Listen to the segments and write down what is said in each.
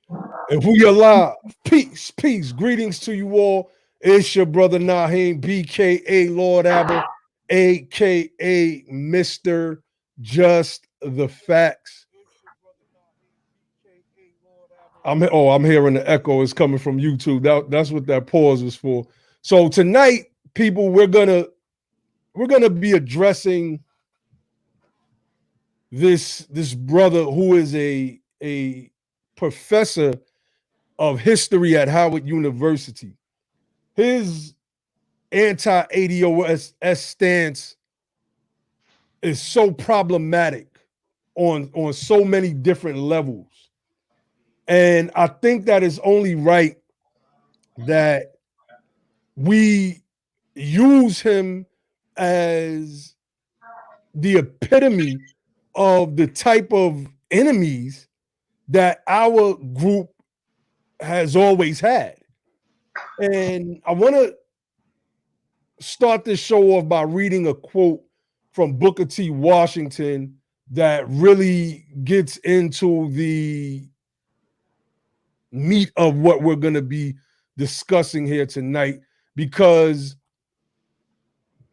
And we are live. Peace, peace. Greetings to you all. It's your brother Naheem, BKA Lord Abba, aka Mr. Just the Facts. I'm hearing the echo is coming from YouTube. That's what that pause was for. So tonight, people, we're gonna be addressing this brother who is a professor of history at Howard University. His anti-ADOS stance is so problematic on so many different levels. And I think that it's only right that we use him as the epitome of the type of enemies that our group has always had. And I want to start this show off by reading a quote from Booker T. Washington that really gets into the meat of what we're going to be discussing here tonight, because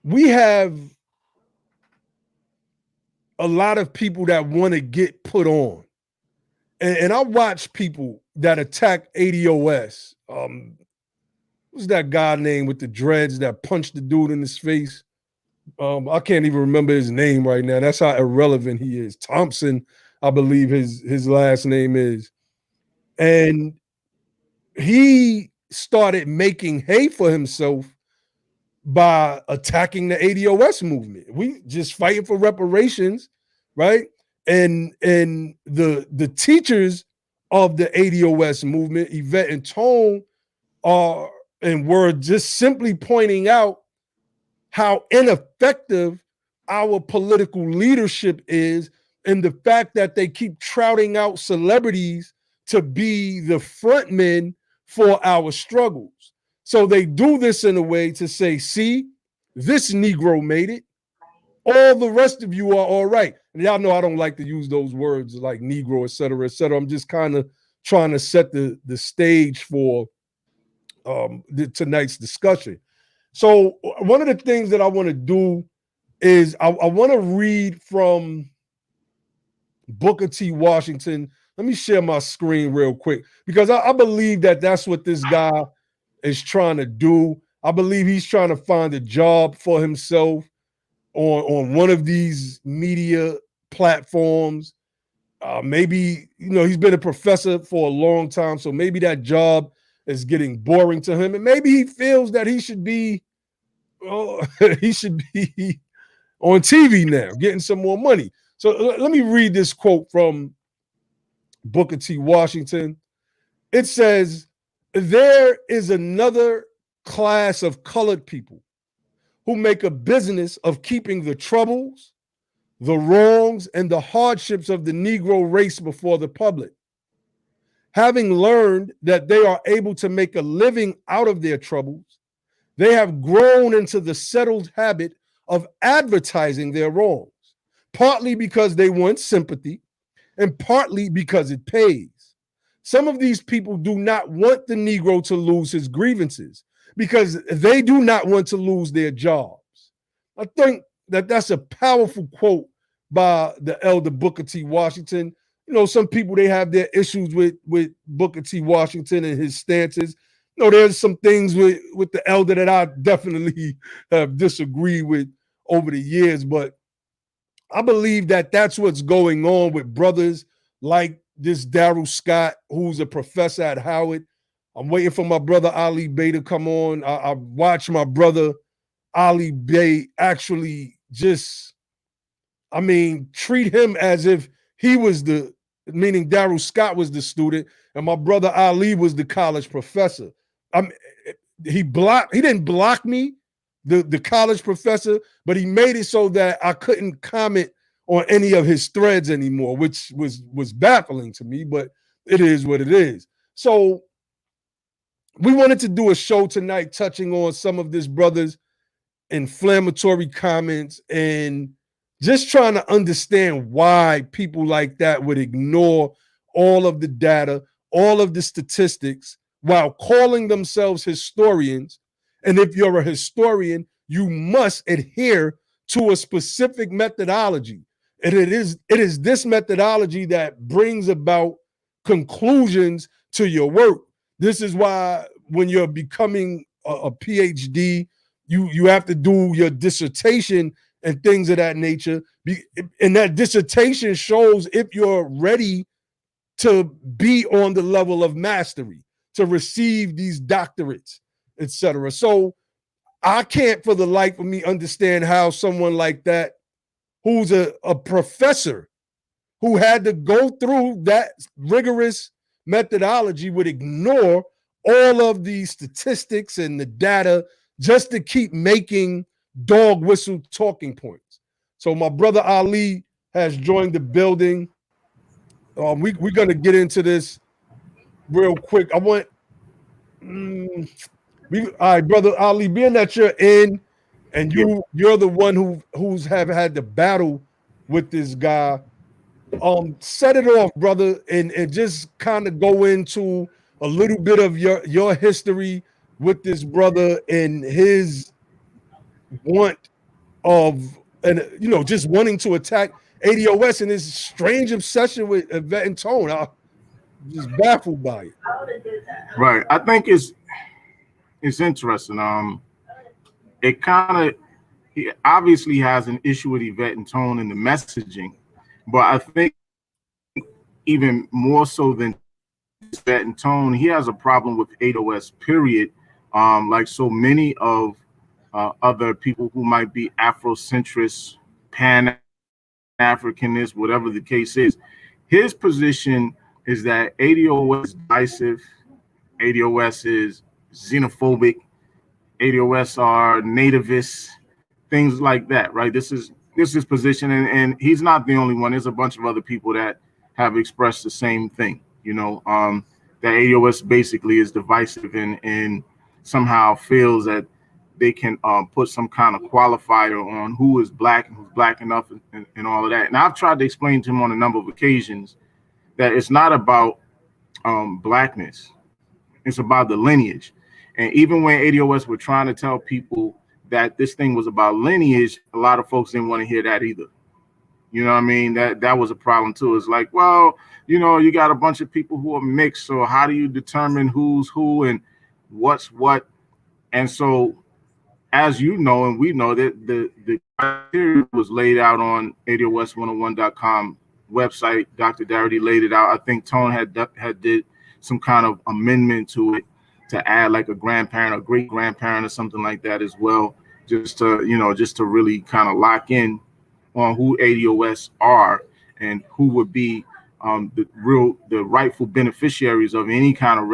we have a lot of people that want to get put on. And I watch people that attack ADOS. What's that guy name with the dreads that punched the dude in his face? I can't even remember his name right now. That's how irrelevant he is. Thompson, I believe his last name is. And he started making hay for himself by attacking the ADOS movement. We just fighting for reparations, right? And the teachers of the ADOS movement, Yvette and Tone, are and were just simply pointing out how ineffective our political leadership is, and the fact that they keep trouting out celebrities to be the front men for our struggles. So they do this in a way to say, see, this Negro made it. All the rest of you are all right. And y'all know I don't like to use those words like Negro, et cetera, et cetera. I'm just kind of trying to set the stage for tonight's discussion. So one of the things that I want to do is I want to read from Booker T. Washington. Let me share my screen real quick, because I believe that that's what this guy is trying to do. I believe he's trying to find a job for himself on one of these media platforms. Maybe, he's been a professor for a long time, so maybe that job is getting boring to him, and maybe he feels that he should be he should be on TV now, getting some more money. So let me read this quote from Booker T. Washington. It says, "There is another class of colored people who make a business of keeping the troubles, the wrongs, and the hardships of the Negro race before the public. Having learned that they are able to make a living out of their troubles, they have grown into the settled habit of advertising their wrongs, partly because they want sympathy and partly because it pays. Some of these people do not want the Negro to lose his grievances because they do not want to lose their jobs." I think that that's a powerful quote by the elder Booker T. Washington. Some people, they have their issues with Booker T. Washington and his stances. There's some things with the elder that I definitely have disagreed with over the years, but I believe that that's what's going on with brothers like this Daryl Scott, who's a professor at Howard. I'm waiting for my brother Ali Bey to come on. I watched my brother Ali Bey actually treat him as if he was meaning Daryl Scott was the student and my brother Ali was the college professor. He didn't block me, the college professor, but he made it so that I couldn't comment on any of his threads anymore, which was baffling to me, but it is what it is. So we wanted to do a show tonight touching on some of this brother's inflammatory comments and just trying to understand why people like that would ignore all of the data, all of the statistics while calling themselves historians. And if you're a historian, you must adhere to a specific methodology. And it is this methodology that brings about conclusions to your work. This is why when you're becoming a PhD, you have to do your dissertation and things of that nature. And that dissertation shows if you're ready to be on the level of mastery, to receive these doctorates, etc. So I can't for the life of me understand how someone like that, who's a professor, who had to go through that rigorous methodology, would ignore all of the statistics and the data just to keep making dog whistle talking points. So my brother Ali has joined the building. We're going to get into this real quick. I want, all right, brother Ali, being that you're in and you're the one who's have had the battle with this guy, set it off, brother, and just kind of go into a little bit of your history with this brother and his want of, and just wanting to attack ADOS and his strange obsession with Yvette and Tone. I'm just baffled by it. Right. I think it's interesting. It kind of, he obviously has an issue with Yvette and Tone in the messaging, but I think even more so than Yvette and Tone, he has a problem with ADOS, period. Like so many of other people who might be Afrocentrist, Pan-Africanist, whatever the case is. His position is that ADOS is divisive, ADOS is xenophobic, ADOS are nativists, things like that, right? This is position, and he's not the only one. There's a bunch of other people that have expressed the same thing, that ADOS basically is divisive and somehow feels that they can put some kind of qualifier on who is black and who's black enough and all of that. And I've tried to explain to him on a number of occasions that it's not about blackness. It's about the lineage. And even when ADOS were trying to tell people that this thing was about lineage, a lot of folks didn't want to hear that either. You know what I mean? That was a problem too. It's like, well, you got a bunch of people who are mixed. So how do you determine who's who and what's what? And so, as you know, and we know that the criteria was laid out on ADOS101.com website. Dr. Darity laid it out. I think Tone had did some kind of amendment to it to add like a grandparent or great grandparent or something like that as well, just to really kind of lock in on who ADOS are and who would be the rightful beneficiaries of any kind of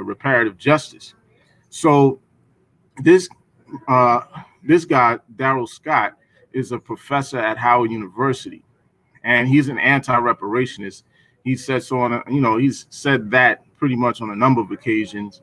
reparative justice. So this guy, Darrell Scott, is a professor at Howard University, and he's an anti-reparationist. He said so he's said that pretty much on a number of occasions.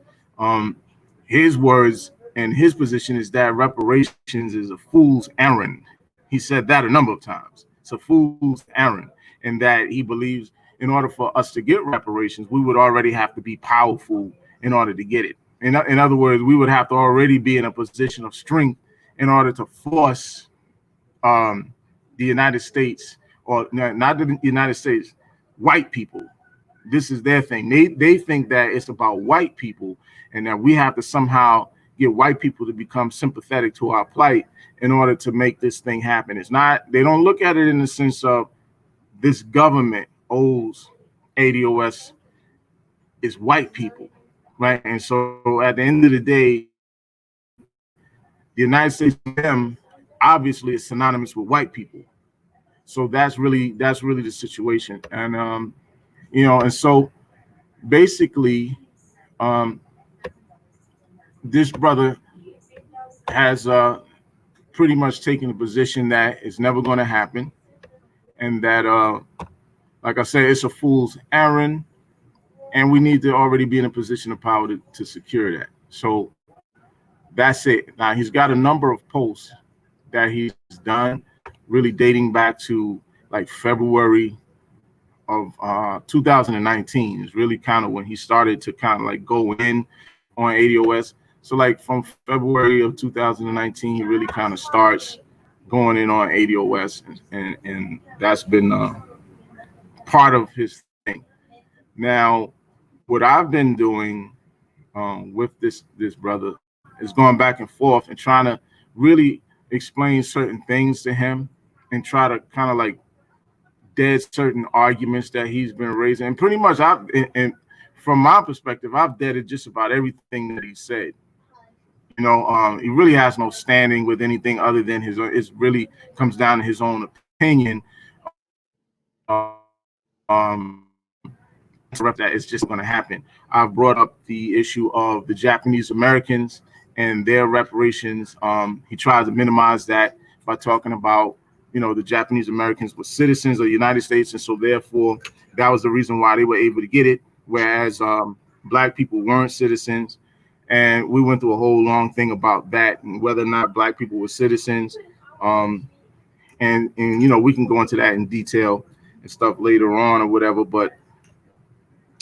His words and his position is that reparations is a fool's errand. He said that a number of times. It's a fool's errand, and that he believes in order for us to get reparations, we would already have to be powerful in order to get it. In other words, we would have to already be in a position of strength in order to force the United States, or not the United States, white people. This is their thing. They think that it's about white people and that we have to somehow get white people to become sympathetic to our plight in order to make this thing happen. It's not, they don't look at it in the sense of this government owes ADOS is white people, right? And so at the end of the day, the United States to them obviously is synonymous with white people. So that's really the situation. And and so basically this brother has pretty much taken a position that it's never going to happen, and that like I said, it's a fool's errand, and we need to already be in a position of power to secure that. So that's it. Now he's got a number of posts that he's done, really dating back to like February 2019 is really kind of when he started to kind of like go in on ADOS. So like from February of 2019, he really kind of starts going in on ADOS, and that's been part of his thing. Now, what I've been doing with this brother is going back and forth and trying to really explain certain things to him and try to kind of like dead certain arguments that he's been raising. And pretty much, and from my perspective, I've deaded just about everything that he said. You know, he really has no standing with anything other than his own. It really comes down to his own opinion. That it's just going to happen. I've brought up the issue of the Japanese Americans and their reparations. He tries to minimize that by talking about, you know, the Japanese Americans were citizens of the United States, and so therefore that was the reason why they were able to get it, whereas Black people weren't citizens. And we went through a whole long thing about that and whether or not Black people were citizens. And you know, we can go into that in detail and stuff later on or whatever, but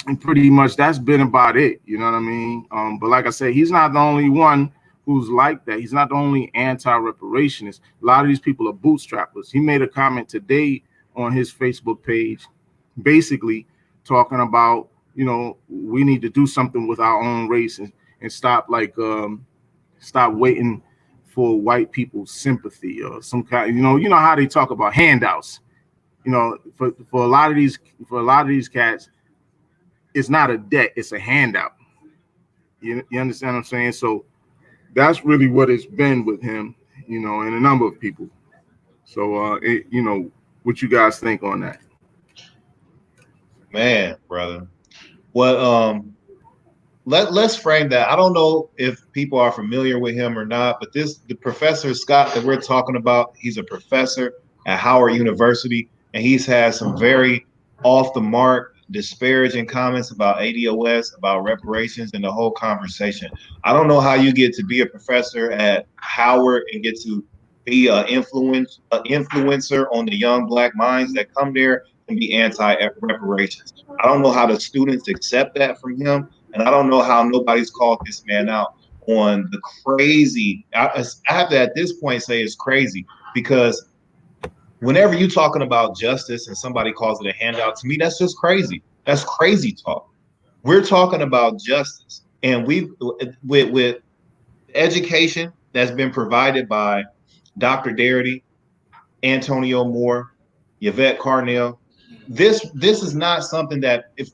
and pretty much that's been about it, you know what I mean? But like I said, he's not the only one who's like that. He's not the only anti-reparationist. A lot of these people are bootstrappers. He made a comment today on his Facebook page, basically talking about, you know, we need to do something with our own race and stop stop waiting for white people's sympathy or some kind. You know how they talk about handouts. You know, for a lot of these cats, it's not a debt, it's a handout. You understand what I'm saying? So that's really what it's been with him, you know, and a number of people. So, you know, what you guys think on that? Man, brother. Well, let's frame that. I don't know if people are familiar with him or not, but the Professor Scott that we're talking about, he's a professor at Howard University, and he's had some very off the mark, disparaging comments about ADOS, about reparations, and the whole conversation. I don't know how you get to be a professor at Howard and get to be an influencer on the young Black minds that come there and be anti-reparations. I don't know how the students accept that from him, and I don't know how nobody's called this man out on the crazy. I have to at this point say it's crazy, because whenever you're talking about justice and somebody calls it a handout, to me, that's just crazy. That's crazy talk. We're talking about justice, and with education that's been provided by Dr. Darity, Antonio Moore, Yvette Carnell. This is not something that, if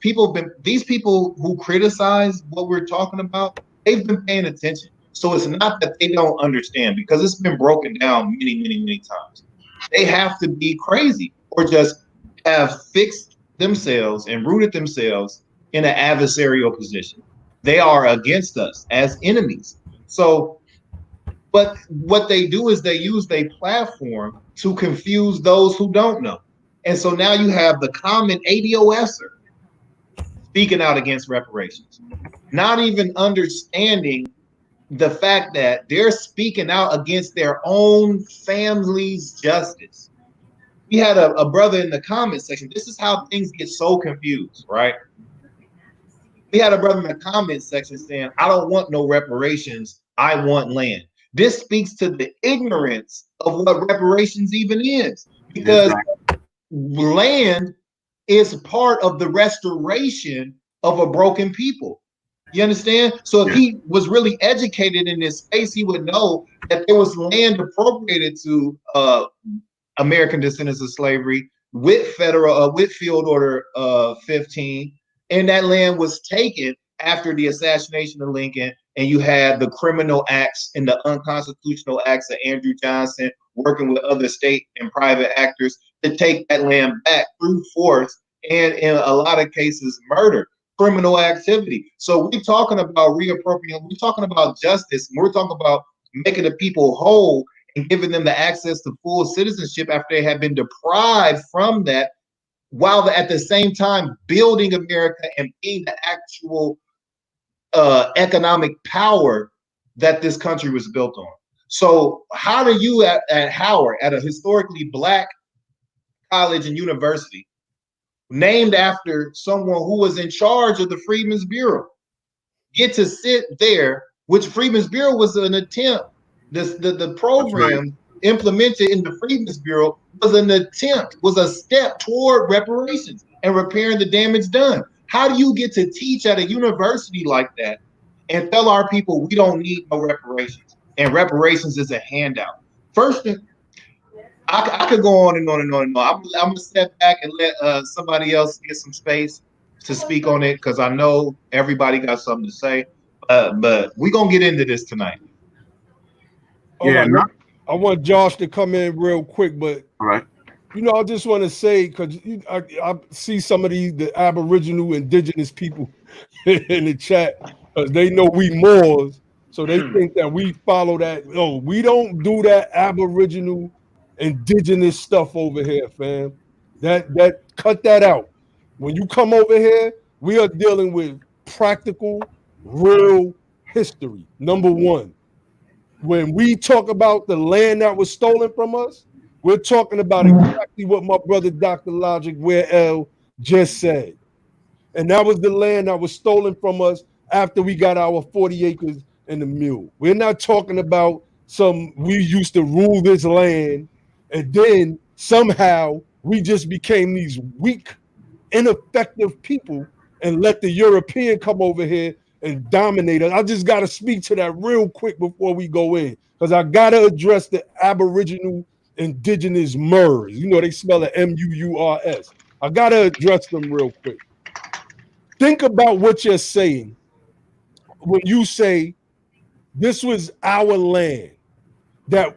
these people who criticize what we're talking about, they've been paying attention. So it's not that they don't understand, because it's been broken down many, many, many times. They have to be crazy or just have fixed themselves and rooted themselves in an adversarial position. They are against us as enemies. So, but what they do is they use their platform to confuse those who don't know. And so now you have the common ADOSer speaking out against reparations, not even understanding the fact that they're speaking out against their own family's justice. We had a brother in the comment section. This is how things get so confused, right? We had a brother in the comment section saying, I don't want no reparations, I want land. This speaks to the ignorance of what reparations even is, because land is part of the restoration of a broken people. You understand? So if he was really educated in this space, he would know that there was land appropriated to American descendants of slavery with Field Order 15, and that land was taken after the assassination of Lincoln, and you had the criminal acts and the unconstitutional acts of Andrew Johnson working with other state and private actors to take that land back through force, and in a lot of cases, murder, criminal activity. So we're talking about reappropriating, we're talking about justice, and we're talking about making the people whole and giving them the access to full citizenship after they have been deprived from that, while at the same time building America and being the actual economic power that this country was built on. So how do you at Howard, at a historically Black college and university, named after someone who was in charge of the Freedmen's Bureau, get to sit there, which Freedmen's Bureau was an attempt. The program implemented in the Freedmen's Bureau was an attempt, was a step toward reparations and repairing the damage done. How do you get to teach at a university like that and tell our people we don't need no reparations and reparations is a handout? First, I could go on and on and on and on. I'm gonna step back and let somebody else get some space to speak on it because I know everybody got something to say. But we're gonna get into this tonight. Yeah, right, I want Josh to come in real quick, but all right. You know, I just want to say, because I see some of the Aboriginal indigenous people in the chat, because they know we Moors, so they think that we follow that. No, we don't do that Aboriginal indigenous stuff over here, fam. That cut that out. When you come over here, we are dealing with practical, real history. Number one, when we talk about the land that was stolen from us, we're talking about exactly what my brother Dr. Logic Where L just said. And that was the land that was stolen from us after we got our 40 acres and the mule. We're not talking about we used to rule this land and then somehow we just became these weak, ineffective people and let the European come over here and dominate us. I just got to speak to that real quick before we go in, because I got to address the Aboriginal indigenous MERS. You know, they spell it M-U-U-R-S. I got to address them real quick. Think about what you're saying when you say this was our land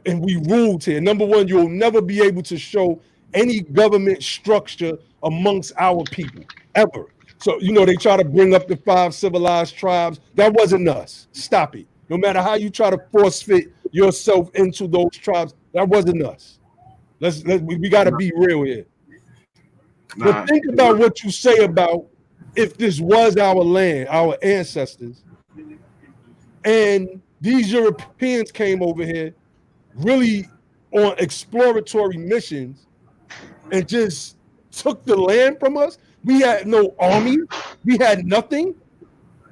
and we ruled here. Number one, you'll never be able to show any government structure amongst our people, ever. So, you know, they try to bring up the 5 civilized tribes. That wasn't us. Stop it. No matter how you try to force fit yourself into those tribes, that wasn't us. We got to be real here. But think about what you say about if this was our land, our ancestors, and these Europeans came over here really on exploratory missions and just took the land from us. We had no army. We had nothing.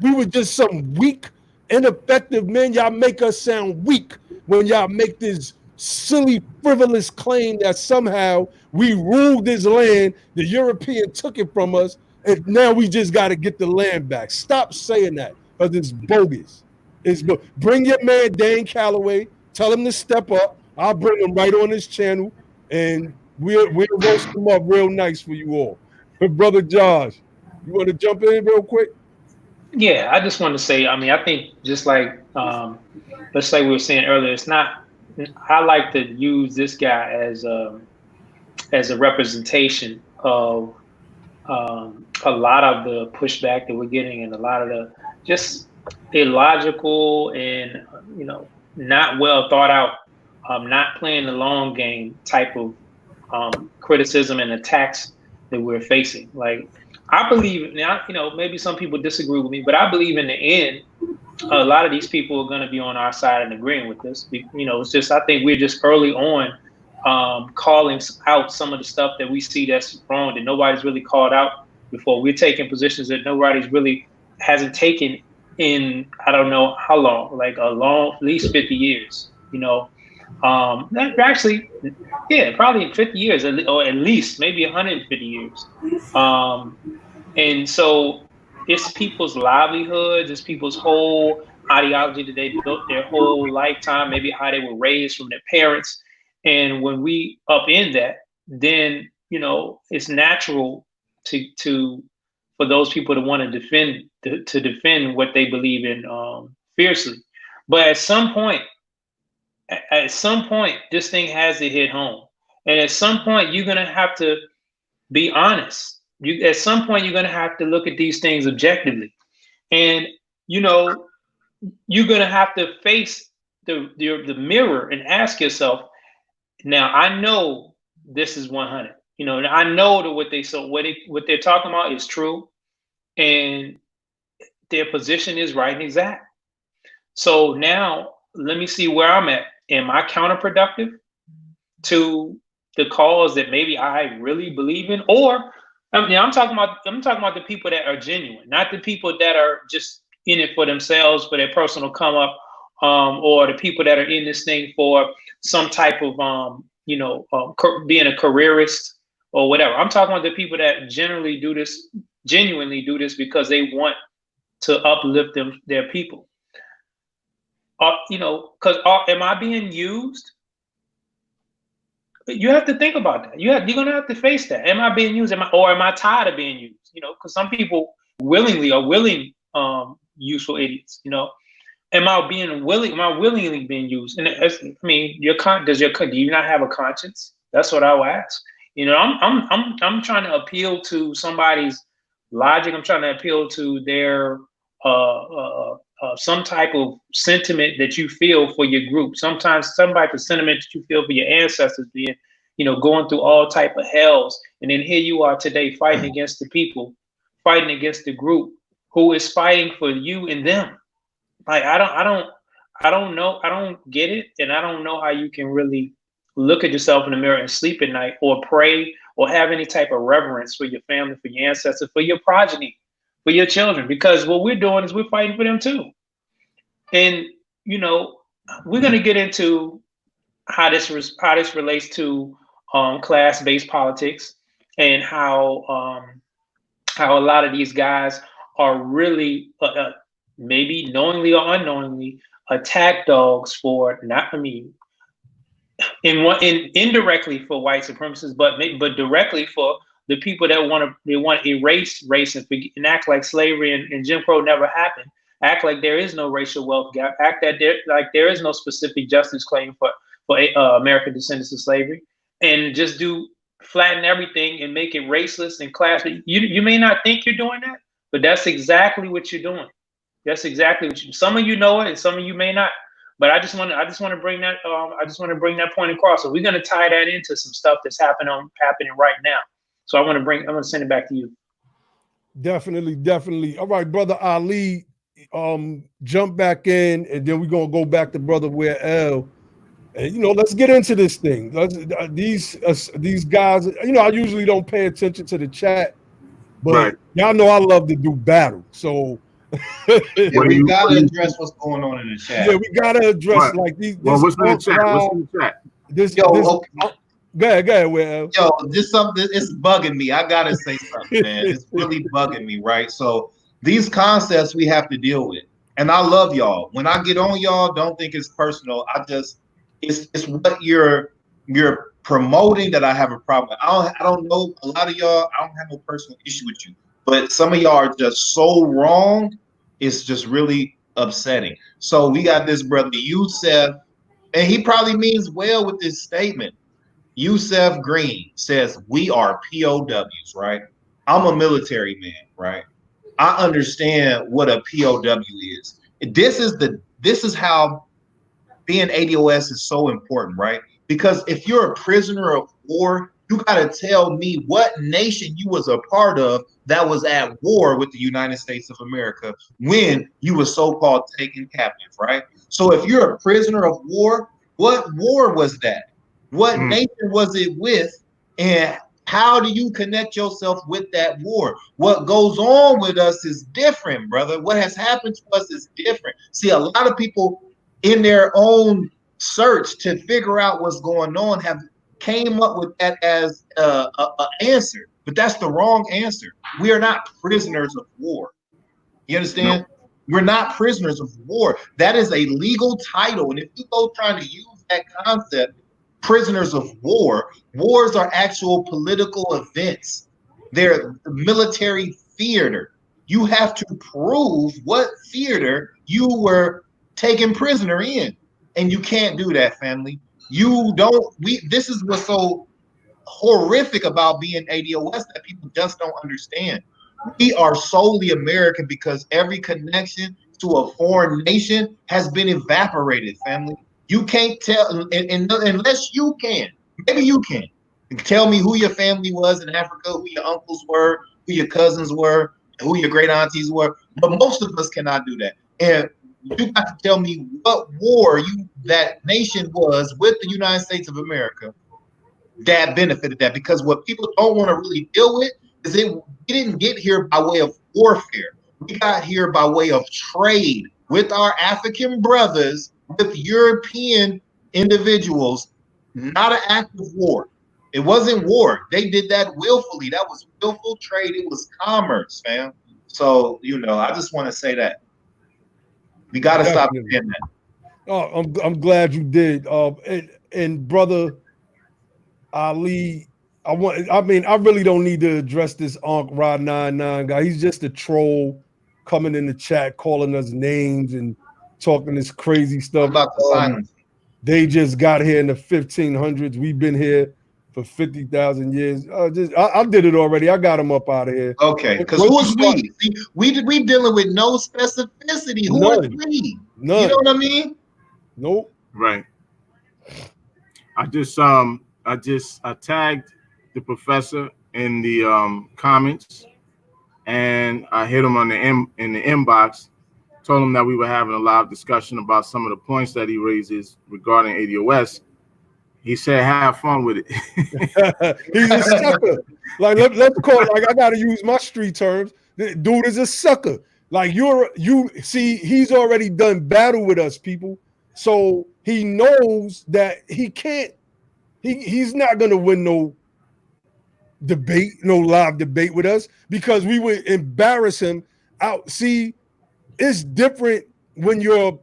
We were just some weak, ineffective men. Y'all make us sound weak when y'all make this silly, frivolous claim that somehow we ruled this land, the European took it from us, and now we just got to get the land back. Stop saying that, because it's bogus. Bring your man Dane Calloway. Tell him to step up. I'll bring him right on this channel, and we'll roast him up real nice for you all. Brother Josh, you want to jump in real quick? Yeah, I just want to say, I mean, I think just like, let's say we were saying earlier, it's not, I like to use this guy as a representation of a lot of the pushback that we're getting and a lot of the just illogical and, you know, not well thought out, not playing the long game type of criticism and attacks that we're facing. Like, I believe now, you know, maybe some people disagree with me, but I believe in the end, a lot of these people are going to be on our side and agreeing with this. You know, it's just, I think we're just early on calling out some of the stuff that we see that's wrong, that nobody's really called out before. We're taking positions that nobody's really hasn't taken in, I don't know how long, like at least 50 years, you know. Actually, yeah, probably 50 years, or at least maybe 150 years. And so it's people's livelihoods, it's people's whole ideology that they built their whole lifetime, maybe how they were raised from their parents. And when we upend that, then, you know, it's natural for those people to want to defend what they believe in fiercely. But at some point, this thing has to hit home. And at some point, you're going to have to be honest. At some point, you're going to have to look at these things objectively. And, you know, you're going to have to face the mirror and ask yourself, now, I know this is 100. You know, I know that what they're talking about is true. And their position is right and exact. So now, let me see where I'm at. Am I counterproductive to the cause that maybe I really believe in? Or I'm talking about the people that are genuine, not the people that are just in it for themselves, for their personal come up, or the people that are in this thing for some type of being a careerist or whatever. I'm talking about the people that genuinely do this because they want to uplift their people. Because am I being used? You have to think about that. You're gonna have to face that. Am I being used? Am I tired of being used? Because some people willingly are useful idiots. Am I willingly being used? And do you not have a conscience? That's what I would ask. I'm trying to appeal to somebody's logic. I'm trying to appeal to their some type of sentiment that you feel for your group. Sometimes some type of sentiment that you feel for your ancestors being, going through all type of hells. And then here you are today fighting against the people, fighting against the group who is fighting for you and them. Like, I don't know. I don't get it. And I don't know how you can really look at yourself in the mirror and sleep at night or pray or have any type of reverence for your family, for your ancestors, for your progeny, for your children, because what we're doing is we're fighting for them too. And, we're going to get into how this relates to class-based politics and how a lot of these guys are really maybe knowingly or unknowingly attack dogs for indirectly for white supremacists, but directly for the people that want to erase race and act like slavery and Jim Crow never happened. Act like there is no racial wealth gap. Act that there is no specific justice claim for American descendants of slavery, and just flatten everything and make it raceless and class. You may not think you're doing that, but that's exactly what you're doing. That's exactly what some of you know it, and some of you may not. But I just want to bring that point across. So we're going to tie that into some stuff that's happening right now. So I'm going to send it back to you. Definitely. All right, Brother Ali, jump back in, and then we're going to go back to Brother Where L. And, let's get into this thing. These guys, I usually don't pay attention to the chat, but y'all know I love to do battle. So we got to address what's going on in the chat. Yeah, we got to address these. What's in the chat? Go ahead, Will. This something, it's bugging me. I got to say something, man. It's really bugging me, right? So these concepts we have to deal with. And I love y'all. When I get on y'all, don't think it's personal. It's what you're promoting that I have a problem with. I don't know a lot of y'all. I don't have no personal issue with you, but some of y'all are just so wrong. It's just really upsetting. So we got this brother Yusef, and he probably means well with this statement. Yusef Green says we are POWs, right? I'm a military man, right? I understand what a POW is. This is how being ADOS is so important, right? Because if you're a prisoner of war, you got to tell me what nation you was a part of that was at war with the United States of America when you were so-called taken captive, right? So if you're a prisoner of war, what war was that? What nation was it with? And how do you connect yourself with that war? What goes on with us is different, brother. What has happened to us is different. See, a lot of people in their own search to figure out what's going on have came up with that as an answer, but that's the wrong answer. We are not prisoners of war. You understand? No. We're not prisoners of war. That is a legal title. And if you go trying to use that concept, prisoners of war, wars are actual political events. They're military theater. You have to prove what theater you were taken prisoner in. And you can't do that, family. This is what's so horrific about being ADOS that people just don't understand. We are solely American because every connection to a foreign nation has been evaporated, family. You can't tell, unless you can, maybe you can tell me who your family was in Africa, who your uncles were, who your cousins were, who your great aunties were, but most of us cannot do that. And you got to tell me what war that nation was with the United States of America that benefited that. Because what people don't want to really deal with is we didn't get here by way of warfare. We got here by way of trade with our African brothers, with European individuals, not an act of war. It wasn't war. They did that willfully. That was willful trade. It was commerce, fam. So, I just want to say that. We got to stop saying that. Oh, I'm glad you did. And brother Ali, I really don't need to address this Ankh Ra 99 guy. He's just a troll coming in the chat, calling us names and talking this crazy stuff. About the silence. They just got here in the 1500s. We've been here for 50,000 years. I did it already. I got him up out of here. Okay, because who's we? See, we dealing with no specificity. Who are we? None. You know what I mean? Nope. Right. I tagged the professor in the comments, and I hit him in the inbox, told him that we were having a live discussion about some of the points that he raises regarding ADOS. He said, "Have fun with it." He's a sucker. Like let's call it. Like I gotta use my street terms. The dude is a sucker. Like you see, he's already done battle with us, people. So he knows that he can't. He's not gonna win no debate, no live debate with us because we would embarrass him out. See, it's different when you're.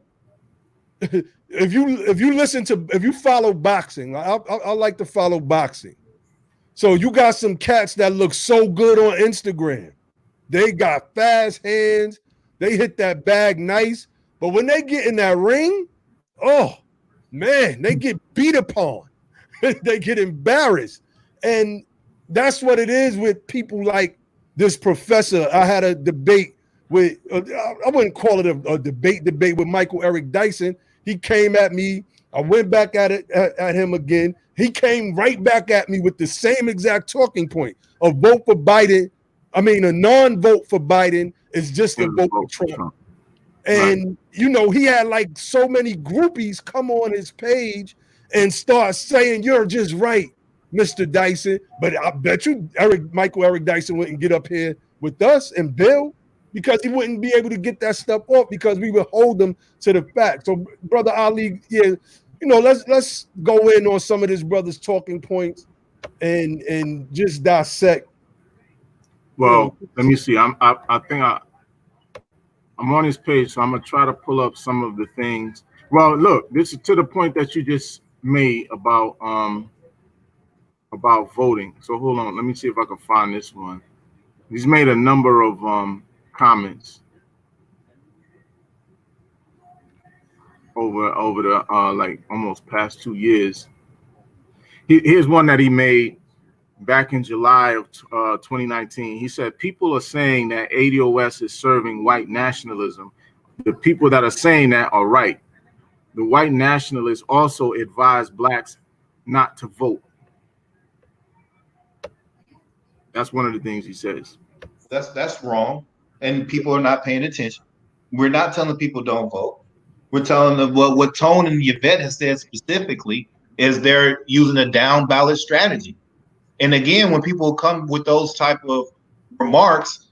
If you follow boxing, I like to follow boxing. So you got some cats that look so good on Instagram. They got fast hands. They hit that bag nice. But when they get in that ring, oh, man, they get beat upon. They get embarrassed. And that's what it is with people like this professor. I had a debate with, I wouldn't call it a debate with Michael Eric Dyson. He came at me. I went back at him again. He came right back at me with the same exact talking point. A vote for Biden, a non-vote for Biden is just a vote for Trump. And, he had like so many groupies come on his page and start saying, "You're just right, Mr. Dyson." But I bet you Michael Eric Dyson wouldn't get up here with us and Bill, because he wouldn't be able to get that stuff off because we would hold them to the fact. So, Brother Ali, let's go in on some of this brother's talking points and just dissect. Well, let me see. I'm on his page, so I'm gonna try to pull up some of the things. Well, look, this is to the point that you just made about voting. So hold on, let me see if I can find this one. He's made a number of comments over the like almost past 2 years. Here's one that he made back in July of 2019. He said, "People are saying that ADOS is serving white nationalism. The people that are saying that are right. The white nationalists also advise blacks not to vote." That's one of the things he says. That's wrong. And people are not paying attention. We're not telling people don't vote. We're telling them what Tone and Yvette has said specifically is they're using a down ballot strategy. And again, when people come with those type of remarks,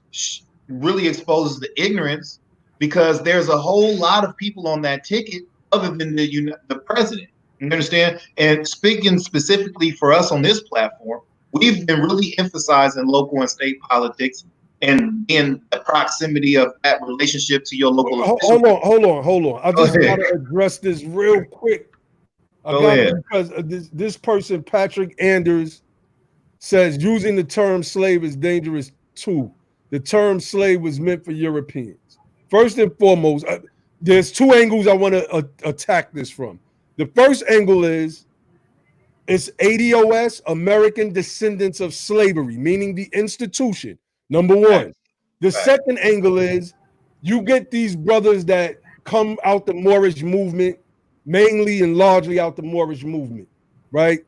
really exposes the ignorance, because there's a whole lot of people on that ticket other than the president. You understand? And speaking specifically for us on this platform, we've been really emphasizing local and state politics and in the proximity of that relationship to your local official. Hold on. I just got to address this real quick. Because this person, Patrick Anders, says using the term slave is dangerous too. The term slave was meant for Europeans. First and foremost, there's two angles I want to attack this from. The first angle is it's ADOS, American Descendants of Slavery, meaning the institution. Number one. The second angle is you get these brothers that come out the Moorish movement, mainly and largely out the Moorish movement, right?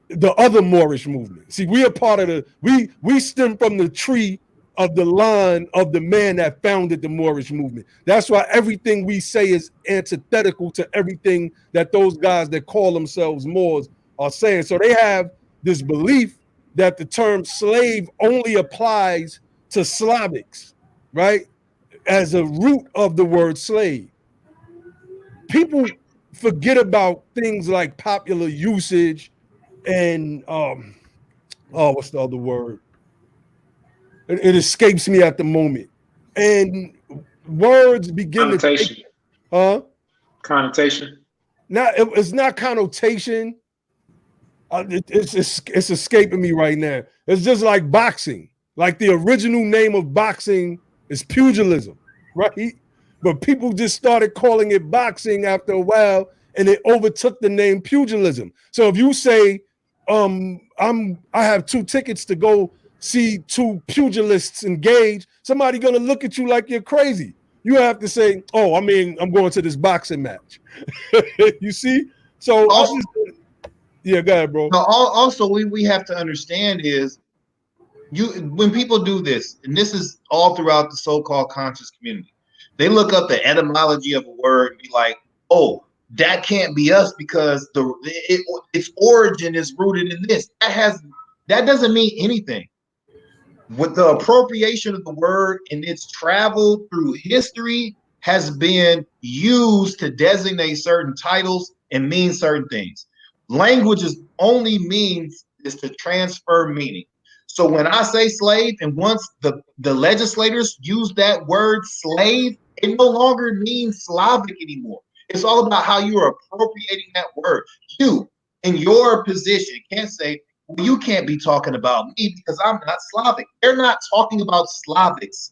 The other Moorish movement. See, we are part of we stem from the tree of the line of the man that founded the Moorish movement. That's why everything we say is antithetical to everything that those guys that call themselves Moors are saying. So they have this belief that the term slave only applies to Slavics, right? As a root of the word slave. People forget about things like popular usage and what's the other word? It escapes me at the moment. And words begin Connotation. to Connotation. it's not connotation. It's escaping me right now. It's just like boxing. Like the original name of boxing is pugilism, right? But people just started calling it boxing after a while, and it overtook the name pugilism. So if you say, I have 2 tickets to go see 2 pugilists engage, somebody gonna look at you like you're crazy. You have to say, oh, I mean, I'm going to this boxing match. You see? So Also, yeah, go ahead, bro. Also, we have to understand is when people do this, and this is all throughout the so-called conscious community, they look up the etymology of a word and be like, oh, that can't be us because its origin is rooted in this. That doesn't mean anything. With the appropriation of the word and its travel through history has been used to designate certain titles and mean certain things. Language only means is to transfer meaning. So when I say slave, and once the legislators use that word slave, it no longer means Slavic anymore. It's all about how you are appropriating that word. You, in your position, can't say, well, you can't be talking about me because I'm not Slavic. They're not talking about Slavics.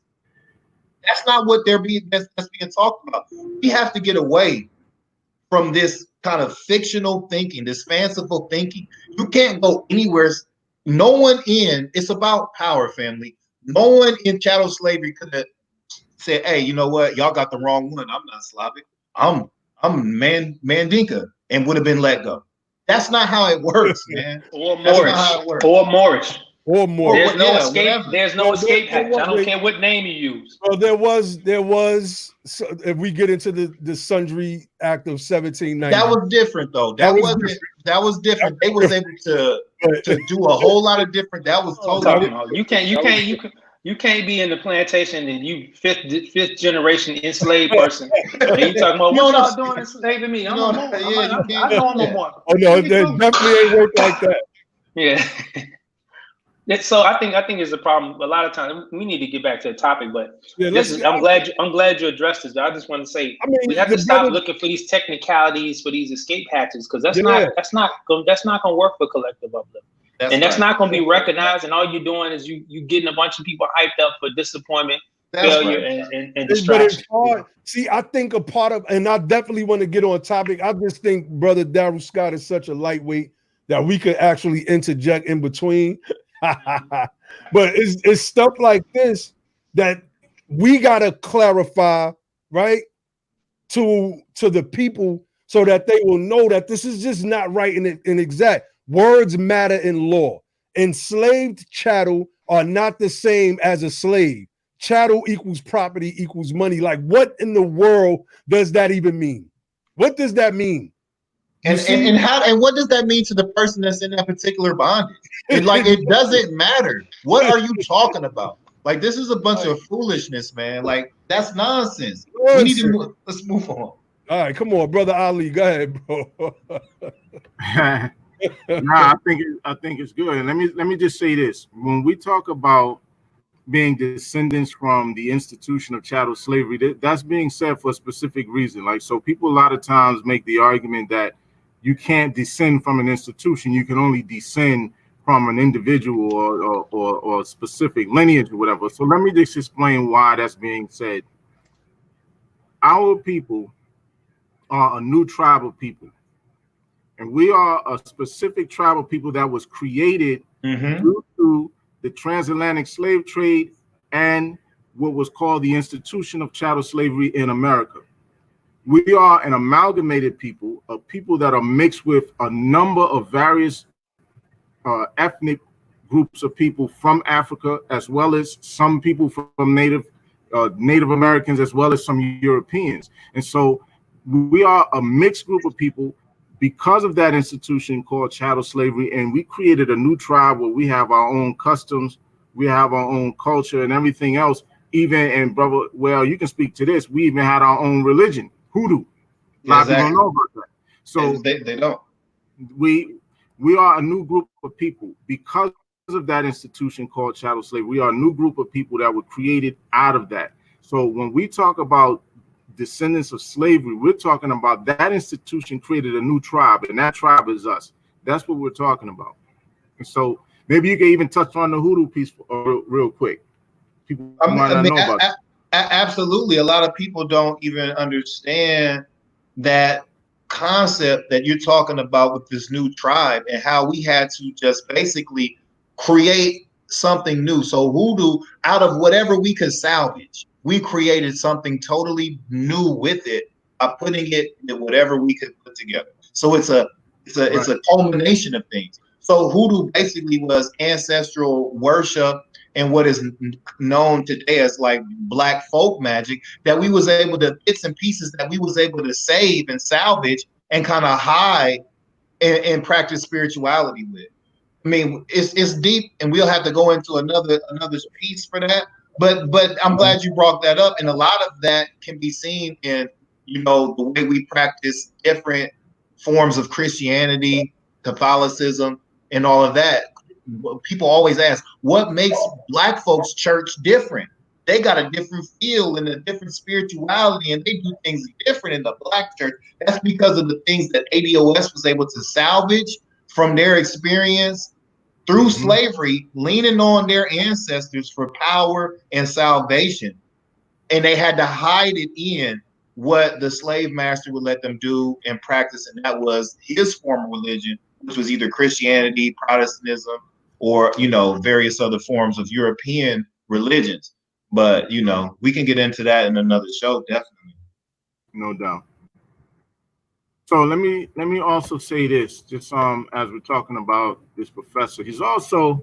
That's not what that's being talked about. We have to get away from this kind of fictional thinking, this fanciful thinking. You can't go anywhere. No one it's about power, family. No one in chattel slavery could have said, hey, you know what? Y'all got the wrong one. I'm not Slavic. I'm Mandinka, and would have been let go. That's not how it works, man. Or Moorish. There's no escape. Whatever. There's no escape hatch. I don't care what name you use. Well, there was. So if we get into the Sundry Act of 1790, that was different, though. That was different. They was able to do a whole lot of different. That was totally different. You can't be in the plantation and you fifth generation enslaved person. And you talking about what y'all doing enslaving me? I know I'm no more. Oh no, it definitely ain't work like that. Yeah. So I think it's a problem. A lot of times we need to get back to the topic, but I'm glad you addressed this. I just want to say we have to stop looking for these technicalities for these escape hatches because that's not going to work for collective uplift. That's not going to be recognized, and all you're doing is you getting a bunch of people hyped up for disappointment, failure, and distraction. But it's hard. See, I think a part of, and I definitely want to get on topic. I just think Brother Daryl Scott is such a lightweight that we could actually interject in between. But it's stuff like this that we gotta clarify, right, to the people so that they will know that this is just not right and exact. Words matter in law. Enslaved chattel are not the same as a slave. Chattel equals property equals money. Like, what in the world does that even mean? What does that mean? And what does that mean to the person that's in that particular bondage? It doesn't matter. What are you talking about? Like, this is a bunch of foolishness, man. Like, that's nonsense. We need to let's move on. All right, come on, Brother Ali. Go ahead, bro. I think it's good. And let me just say this. When we talk about being descendants from the institution of chattel slavery, that's being said for a specific reason. Like, so people a lot of times make the argument that you can't descend from an institution. You can only descend from an individual or specific lineage or whatever. So let me just explain why that's being said. Our people are a new tribe of people. And we are a specific tribe of people that was created due to the transatlantic slave trade and what was called the institution of chattel slavery in America. We are an amalgamated people, of people that are mixed with a number of various ethnic groups of people from Africa, as well as some people from Native Americans, as well as some Europeans. And so we are a mixed group of people because of that institution called chattel slavery, and we created a new tribe where we have our own customs, we have our own culture and everything else. Even, and brother, well, you can speak to this, we even had our own religion, hoodoo. A lot of people don't know about that. So they don't. We are a new group of people because of that institution called chattel slavery. We are a new group of people that were created out of that. So when we talk about descendants of slavery, we're talking about that institution created a new tribe, and that tribe is us. That's what we're talking about. And so maybe you can even touch on the hoodoo piece real quick. People might not know about it. Absolutely. A lot of people don't even understand that concept that you're talking about with this new tribe, and how we had to just basically create something new. So hoodoo, out of whatever we could salvage, we created something totally new with it by putting it in whatever we could put together. So it's a culmination of things. So hoodoo basically was ancestral worship and what is known today as like black folk magic, that we was able to, bits and pieces that we was able to save and salvage and kind of hide and practice spirituality with. I mean, it's deep, and we'll have to go into another piece for that. But I'm glad you brought that up, and a lot of that can be seen in, you know, the way we practice different forms of Christianity, Catholicism, and all of that. People always ask, what makes Black folks' church different? They got a different feel and a different spirituality, and they do things different in the Black church. That's because of the things that ADOS was able to salvage from their experience through slavery, leaning on their ancestors for power and salvation. And they had to hide it in what the slave master would let them do and practice, and that was his form of religion, which was either Christianity, Protestantism, or, you know, various other forms of European religions. But, you know, we can get into that in another show, definitely. No doubt. So let me also say this, just as we're talking about this professor, he's also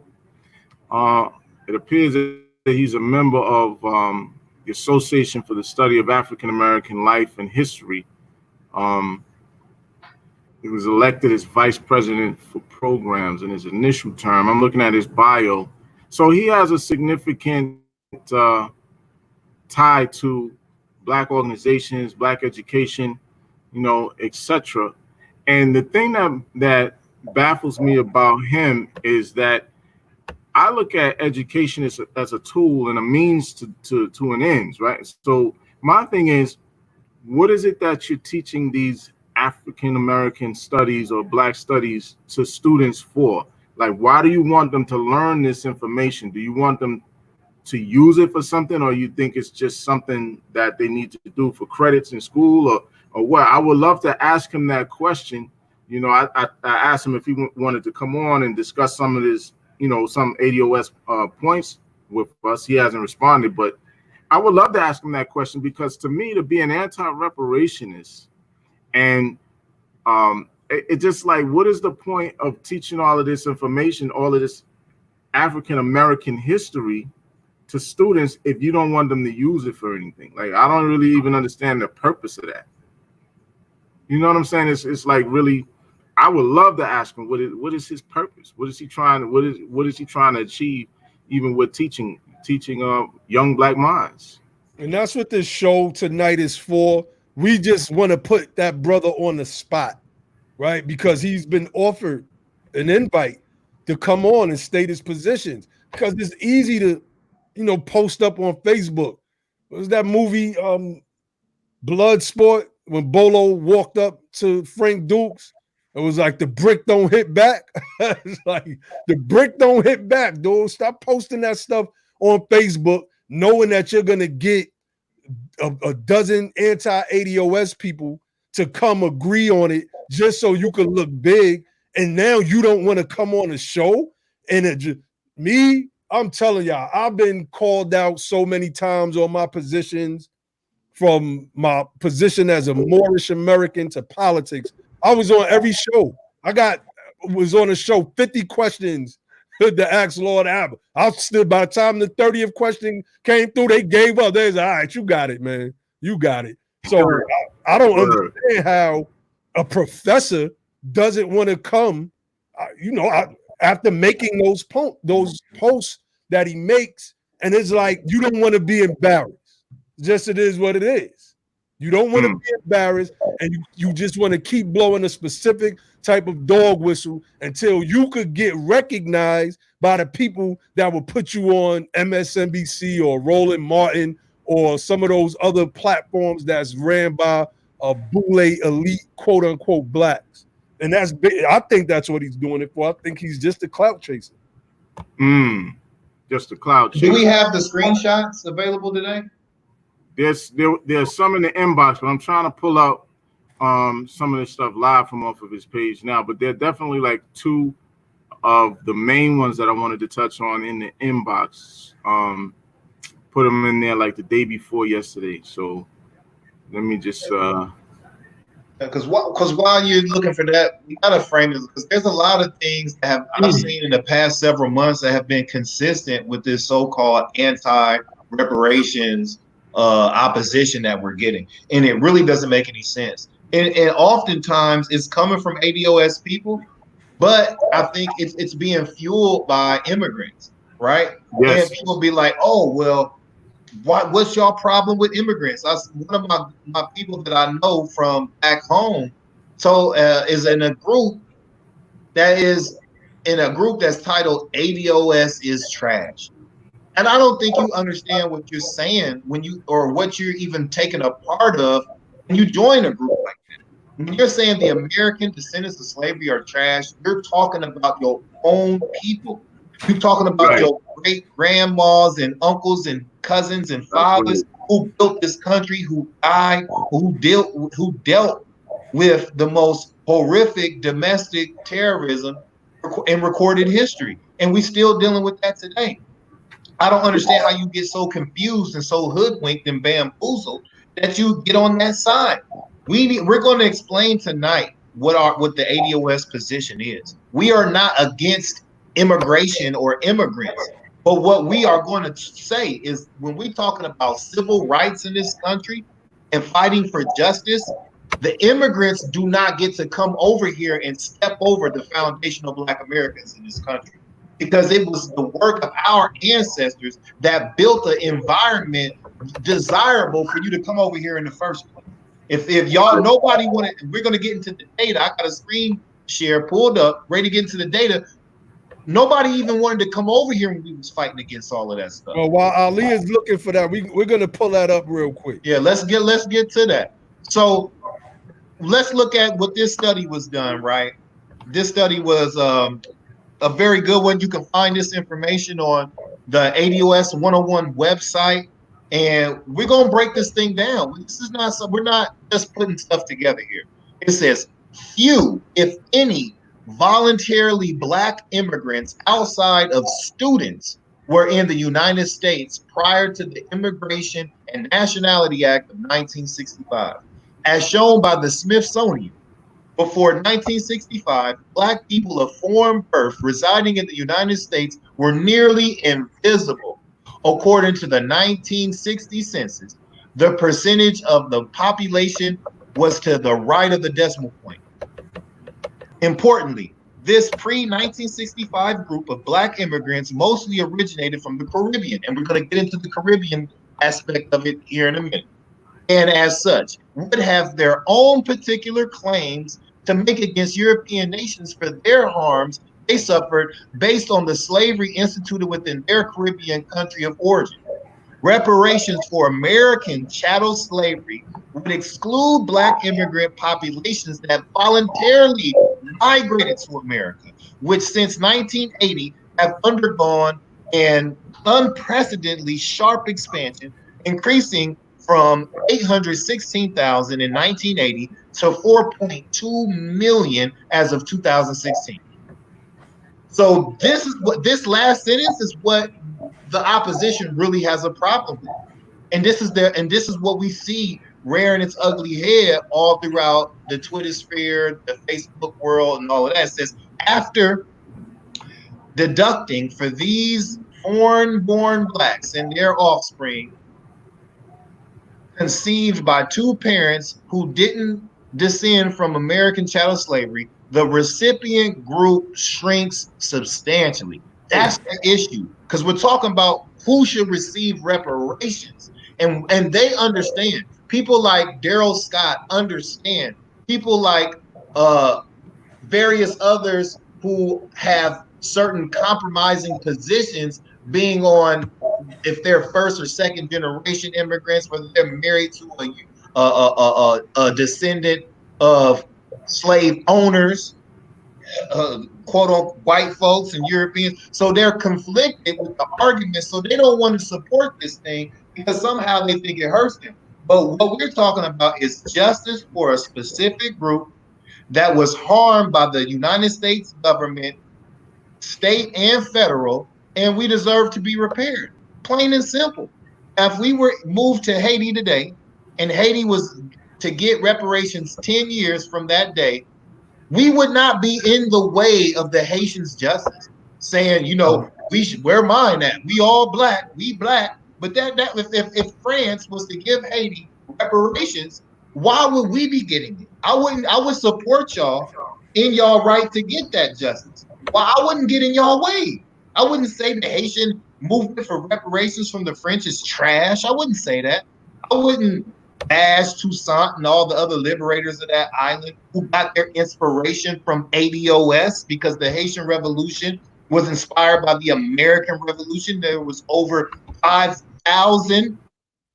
it appears that he's a member of the Association for the Study of African American Life and History. He was elected as vice president for programs in his initial term. I'm looking at his bio. So he has a significant tie to Black organizations, Black education, you know, etc. And the thing that baffles me about him is that I look at education as a tool and a means to an end, right? So my thing is, what is it that you're teaching these African American studies or Black studies to students for? Like, why do you want them to learn this information? Do you want them to use it for something, or you think it's just something that they need to do for credits in school, or what? I would love to ask him that question. You know, I asked him if he wanted to come on and discuss some of this, you know, some ADOS points with us. He hasn't responded, but I would love to ask him that question, because to me, to be an anti-reparationist, and it's just like, what is the point of teaching all of this information, all of this African American history to students if you don't want them to use it for anything? Like, I don't really even understand the purpose of that. You know what I'm saying? It's like, really, I would love to ask him what is his purpose? What is he trying to achieve, even with teaching young Black minds? And that's what this show tonight is for. We just want to put that brother on the spot, right? Because he's been offered an invite to come on and state his positions. Because it's easy to, you know, post up on Facebook. What was that movie, Bloodsport, when Bolo walked up to Frank Dukes? It was like, the brick don't hit back. It's like, the brick don't hit back, dude. Stop posting that stuff on Facebook, knowing that you're going to get a dozen anti-ADOS people to come agree on it just so you can look big. And now you don't want to come on the show. And I'm telling y'all, I've been called out so many times on my positions, from my position as a Moorish American to politics. I was on every show. Was on a show 50 questions to ask Lord Abba. I stood, by the time the 30th question came through, they gave up. They said, all right, you got it, man. You got it. So I don't understand how a professor doesn't want to come, after making those posts that he makes, and it's like, you don't want to be embarrassed. Just it is what it is. You don't want to be embarrassed, and you just want to keep blowing a specific type of dog whistle until you could get recognized by the people that will put you on MSNBC or Roland Martin or some of those other platforms that's ran by boule elite, quote unquote, blacks. And that's big. I think that's what he's doing it for. I think he's just a clout chaser. Just a clout chaser. Do we have the screenshots available today? There's some in the inbox, but I'm trying to pull out some of this stuff live from off of his page now. But there are definitely like two of the main ones that I wanted to touch on in the inbox. Put them in there like the day before yesterday. So let me just because while you're looking for that, we gotta frame it, because there's a lot of things that I've seen in the past several months that have been consistent with this so-called anti-reparations opposition that we're getting, and it really doesn't make any sense. And oftentimes it's coming from ADOS people, but I think it's being fueled by immigrants, right? Yes. And people be like, oh, well, what's your problem with immigrants? One of my people that I know from back home is in a group that's titled ADOS is trash. And I don't think you understand what you're saying or what you're even taking a part of when you join a group like that. When you're saying the American descendants of slavery are trash, you're talking about your own people. You're talking about your great grandmas and uncles and cousins and fathers who built this country, who died, who dealt with the most horrific domestic terrorism in recorded history. And we still dealing with that today. I don't understand how you get so confused and so hoodwinked and bamboozled that you get on that side. We're going to explain tonight what the ADOS position is. We are not against immigration or immigrants, but what we are going to say is, when we're talking about civil rights in this country and fighting for justice, the immigrants do not get to come over here and step over the foundation of Black Americans in this country, because it was the work of our ancestors that built an environment desirable for you to come over here in the first place. If y'all, nobody wanted, we're going to get into the data. I got a screen share pulled up, ready to get into the data. Nobody even wanted to come over here when we was fighting against all of that stuff. Well, while Ali is looking for that, we're going to pull that up real quick. Yeah, let's get to that. So let's look at what this study was done, right? This study was a very good one. You can find this information on the ADOS 101 website, and we're gonna break this thing down. This is not we're not just putting stuff together here. It says few, if any, voluntarily Black immigrants outside of students were in the United States prior to the Immigration and Nationality Act of 1965, as shown by the Smithsonian. Before 1965, Black people of foreign birth residing in the United States were nearly invisible. According to the 1960 census, the percentage of the population was to the right of the decimal point. Importantly, this pre-1965 group of Black immigrants mostly originated from the Caribbean, and we're going to get into the Caribbean aspect of it here in a minute. And as such, would have their own particular claims to make against European nations for their harms they suffered based on the slavery instituted within their Caribbean country of origin. Reparations for American chattel slavery would exclude Black immigrant populations that voluntarily migrated to America, which since 1980 have undergone an unprecedentedly sharp expansion, increasing from 816,000 in 1980 to 4.2 million as of 2016. So this last sentence is what the opposition really has a problem with. And this is what we see rearing its ugly head all throughout the Twitter sphere, the Facebook world, and all of that. It says, after deducting for these foreign-born Blacks and their offspring conceived by two parents who didn't descend from American chattel slavery, the recipient group shrinks substantially. That's the issue, because we're talking about who should receive reparations, and they understand. People like Daryl Scott understand. People like various others who have certain compromising positions, being on, if they're first or second generation immigrants, whether they're married to a descendant of slave owners, quote unquote white folks and Europeans. So they're conflicted with the argument. So they don't want to support this thing because somehow they think it hurts them. But what we're talking about is justice for a specific group that was harmed by the United States government, state and federal, and we deserve to be repaired. Plain and simple. Now, if we were moved to Haiti today and Haiti was to get reparations 10 years from that day, we would not be in the way of the Haitians' justice, saying, where mine at? We all black, we black. But if France was to give Haiti reparations, why would we be getting it? I would support y'all in y'all right to get that justice. Well, I wouldn't get in y'all way. I wouldn't say the Haitian movement for reparations from the French is trash. I wouldn't say that. I wouldn't bash Toussaint and all the other liberators of that island who got their inspiration from ADOS, because the Haitian Revolution was inspired by the American Revolution. There was over 5,000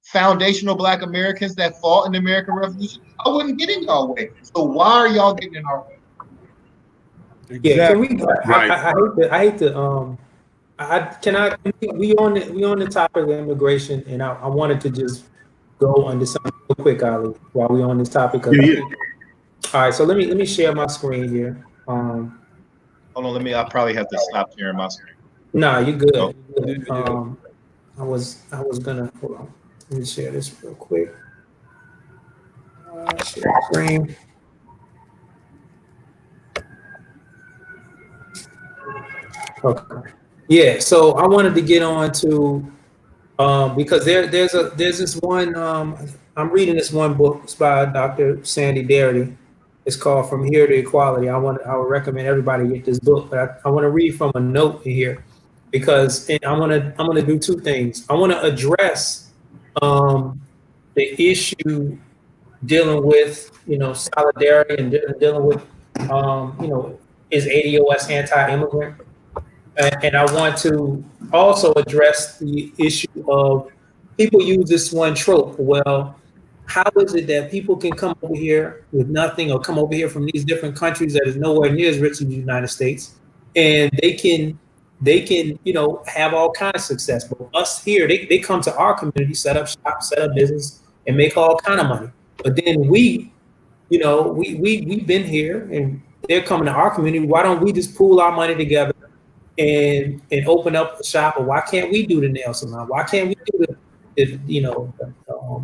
foundational Black Americans that fought in the American Revolution. I wouldn't get in y'all way. So why are y'all getting in our way? Exactly. Yeah, can we? Right. I hate to. We on the topic of immigration, and I wanted to just go under something real quick, Ali, while we're on this topic. All right, so let me share my screen here. Hold on, I probably have to stop sharing my screen. Nah, you good. Oh. You good. I was gonna, hold on. Let me share this real quick. Share screen. Okay. Yeah, so I wanted to get on to because there's this one I'm reading this one book. It's by Dr. Sandy Darity. It's called From Here to Equality. I would recommend everybody get this book, but I want to read from a note in here because I'm gonna do two things. I want to address the issue dealing with solidarity and dealing with is ADOS anti-immigrant. And I want to also address the issue of people use this one trope. Well, how is it that people can come over here with nothing or come over here from these different countries that is nowhere near as rich as the United States, and they can have all kinds of success. But us here, they come to our community, set up shop, set up business, and make all kind of money. But then we've been here and they're coming to our community. Why don't we just pool our money together and open up a shop? Or why can't we do the nail salon? Why can't we do the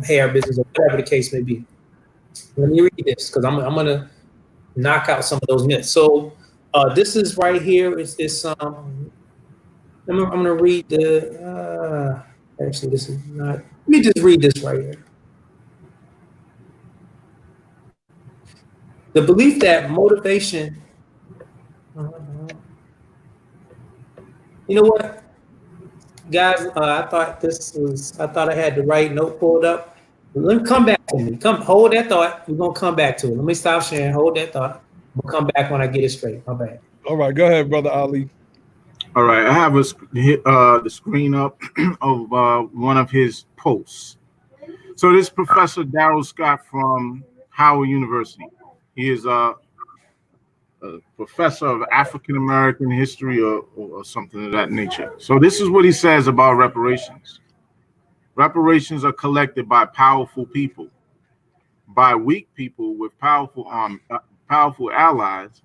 hair business or whatever the case may be? Let me read this because I'm gonna knock out some of those myths. So this is right here. It's I'm gonna read the actually this is not. Let me just read this right here. The belief that motivation. You know what, guys? I thought I had the right note pulled up. Let me come back to me. Hold that thought. We're gonna come back to it. Let me stop sharing. Hold that thought. We'll come back when I get it straight. My bad. All right, go ahead, brother Ali. All right, I have the screen up of one of his posts. So this Professor Daryl Scott from Howard University. He is a professor of African American history or something of that nature. So this is what he says about reparations. Reparations are collected by powerful people, by weak people with powerful allies,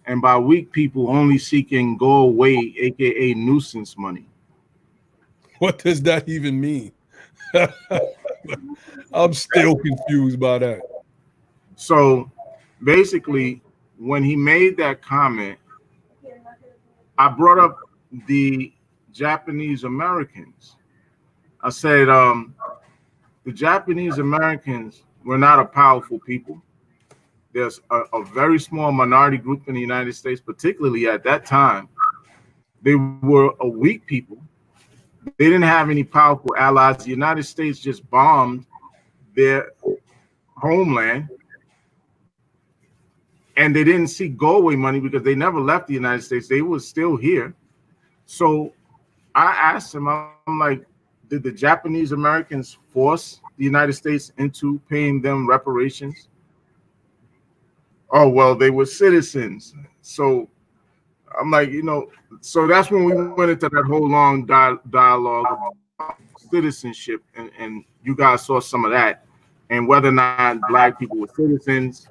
and by weak people only seeking go away, aka nuisance money. What does that even mean? I'm still confused by that. So basically, when he made that comment, I brought up the Japanese Americans. I said, the Japanese Americans were not a powerful people. there's a very small minority group in the United States, particularly at that time. They were a weak people. They didn't have any powerful allies. The United States just bombed their homeland, and they didn't see go away money because they never left the United States. They were still here. So I asked him, I'm like, did the Japanese Americans force the United States into paying them reparations? Oh, well, they were citizens. So I'm like, so that's when we went into that whole long dialogue about citizenship, and you guys saw some of that, and whether or not Black people were citizens,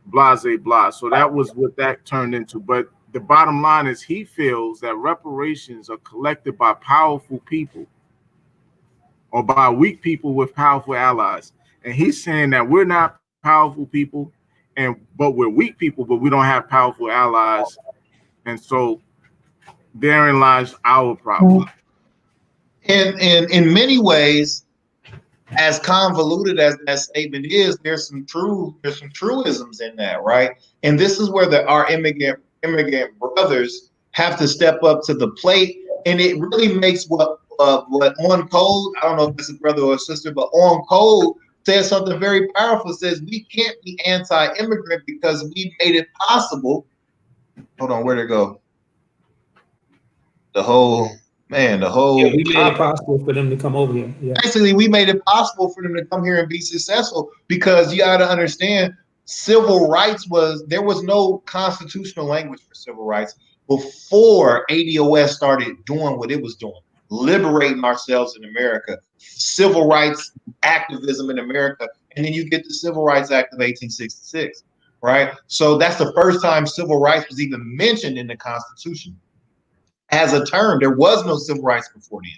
blah, blah, blah. So that was what that turned into. But the bottom line is he feels that reparations are collected by powerful people or by weak people with powerful allies. And he's saying that we're not powerful people, but we're weak people, but we don't have powerful allies. And so therein lies our problem. And in many ways, as convoluted as that statement is, there's some truisms in that, right? And this is where our immigrant brothers have to step up to the plate, and it really makes what On Code, I don't know if it's a brother or a sister, but On Code says something very powerful. It says we can't be anti-immigrant because we made it possible. Hold on, where'd it go? Yeah, we made it possible for them to come over here. Yeah. Basically, we made it possible for them to come here and be successful, because you got to understand, civil rights there was no constitutional language for civil rights before ADOS started doing what it was doing, liberating ourselves in America, civil rights activism in America, and then you get the Civil Rights Act of 1866, right? So that's the first time civil rights was even mentioned in the Constitution as a term. There was no civil rights before then.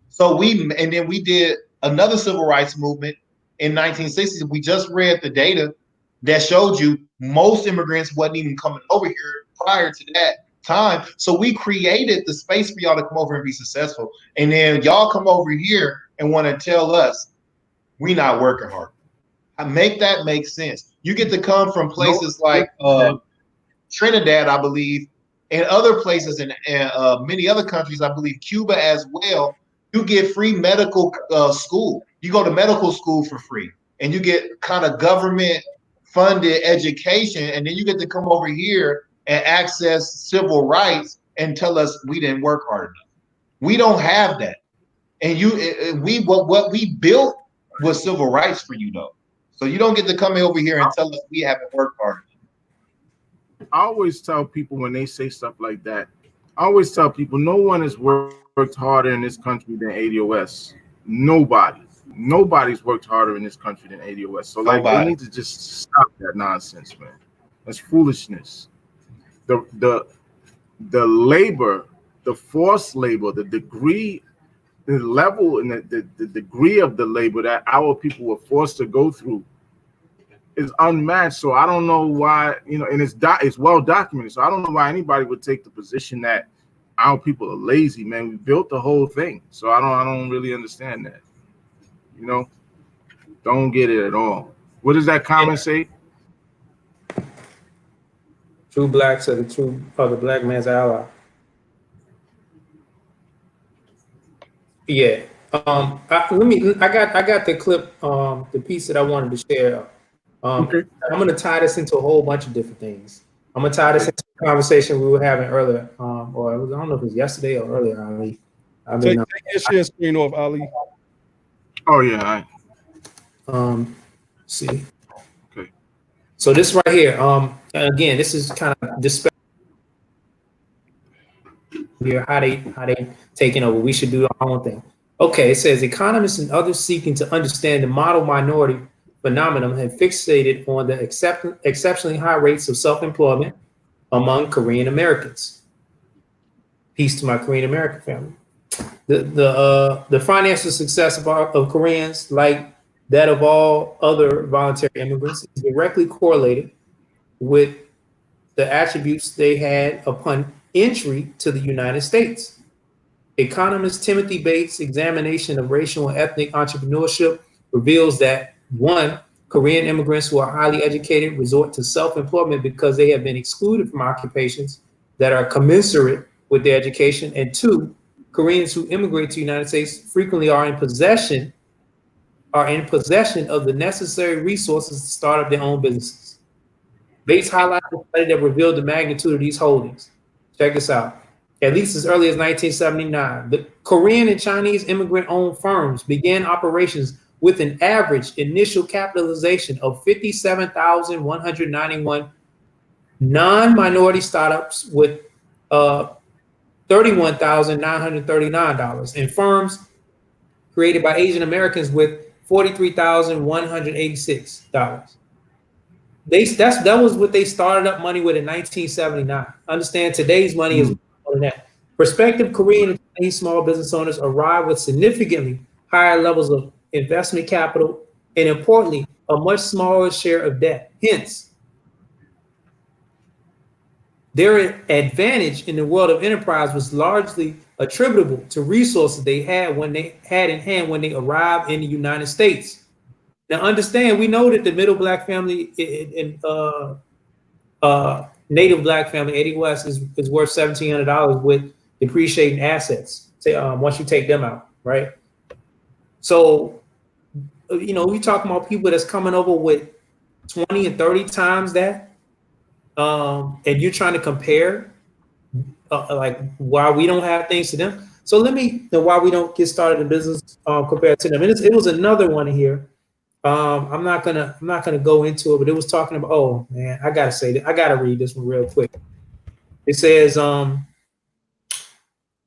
So then we did another civil rights movement in 1960s. We just read the data that showed you most immigrants wasn't even coming over here prior to that time. So we created the space for y'all to come over and be successful. And then y'all come over here and want to tell us we not working hard. I make that make sense. You get to come from places like Trinidad, I believe, and other places in many other countries, I believe Cuba as well. You get free medical school. You go to medical school for free, and you get kind of government funded education, and then you get to come over here and access civil rights and tell us we didn't work hard enough. We don't have that. And what we built was civil rights for you, though. So you don't get to come over here and tell us we haven't worked hard enough. I always tell people when they say stuff like that, I always tell people no one has worked harder in this country than ADOS. Nobody's worked harder in this country than ADOS. So they need to just stop that nonsense, man. That's foolishness. The labor, the forced labor, the degree, the level, and the degree of the labor that our people were forced to go through is unmatched. So I don't know why, and it's well documented. So I don't know why anybody would take the position that our people are lazy, man. We built the whole thing. So I don't really understand that. Don't get it at all. What does that comment say? True blacks are the black man's ally. Yeah. I got the clip, the piece that I wanted to share. Okay. I'm going to tie this into a whole bunch of different things. I'm going to tie this into a conversation we were having earlier, or I don't know if it was yesterday or earlier, Ali. Take your share screen off, Ali. Oh yeah. See. Okay. So this right here, again, this is kind of dispel here how they taking over. We should do our own thing. Okay, it says economists and others seeking to understand the model minority phenomenon have fixated on the exceptionally high rates of self-employment among Korean Americans. Peace to my Korean American family. The financial success of Koreans, like that of all other voluntary immigrants, is directly correlated with the attributes they had upon entry to the United States. Economist Timothy Bates' examination of racial and ethnic entrepreneurship reveals that 1, Korean immigrants who are highly educated resort to self-employment because they have been excluded from occupations that are commensurate with their education. And two, Koreans who immigrate to the United States frequently are in possession of the necessary resources to start up their own businesses. Bates highlighted a study that revealed the magnitude of these holdings. Check this out. At least as early as 1979, the Korean and Chinese immigrant-owned firms began operations with an average initial capitalization of $57,191, non-minority startups with $31,939, and firms created by Asian Americans with $43,186. That was what they started up money with in 1979. Understand today's money is more than that. Prospective Korean and Chinese small business owners arrive with significantly higher levels of investment capital and, importantly, a much smaller share of debt. Hence, their advantage in the world of enterprise was largely attributable to resources they had in hand when they arrived in the United States. Now, understand, we know that the middle black family and native black family, ADOS, is worth $1,700 with depreciating assets. Once you take them out, right? So, we talking about people that's coming over with 20 and 30 times that, and you're trying to compare, like why we don't have things to them. So why we don't get started in business compared to them. And it was another one here. I'm not gonna go into it, but it was talking about. Oh man, I gotta say that. I gotta read this one real quick. It says, a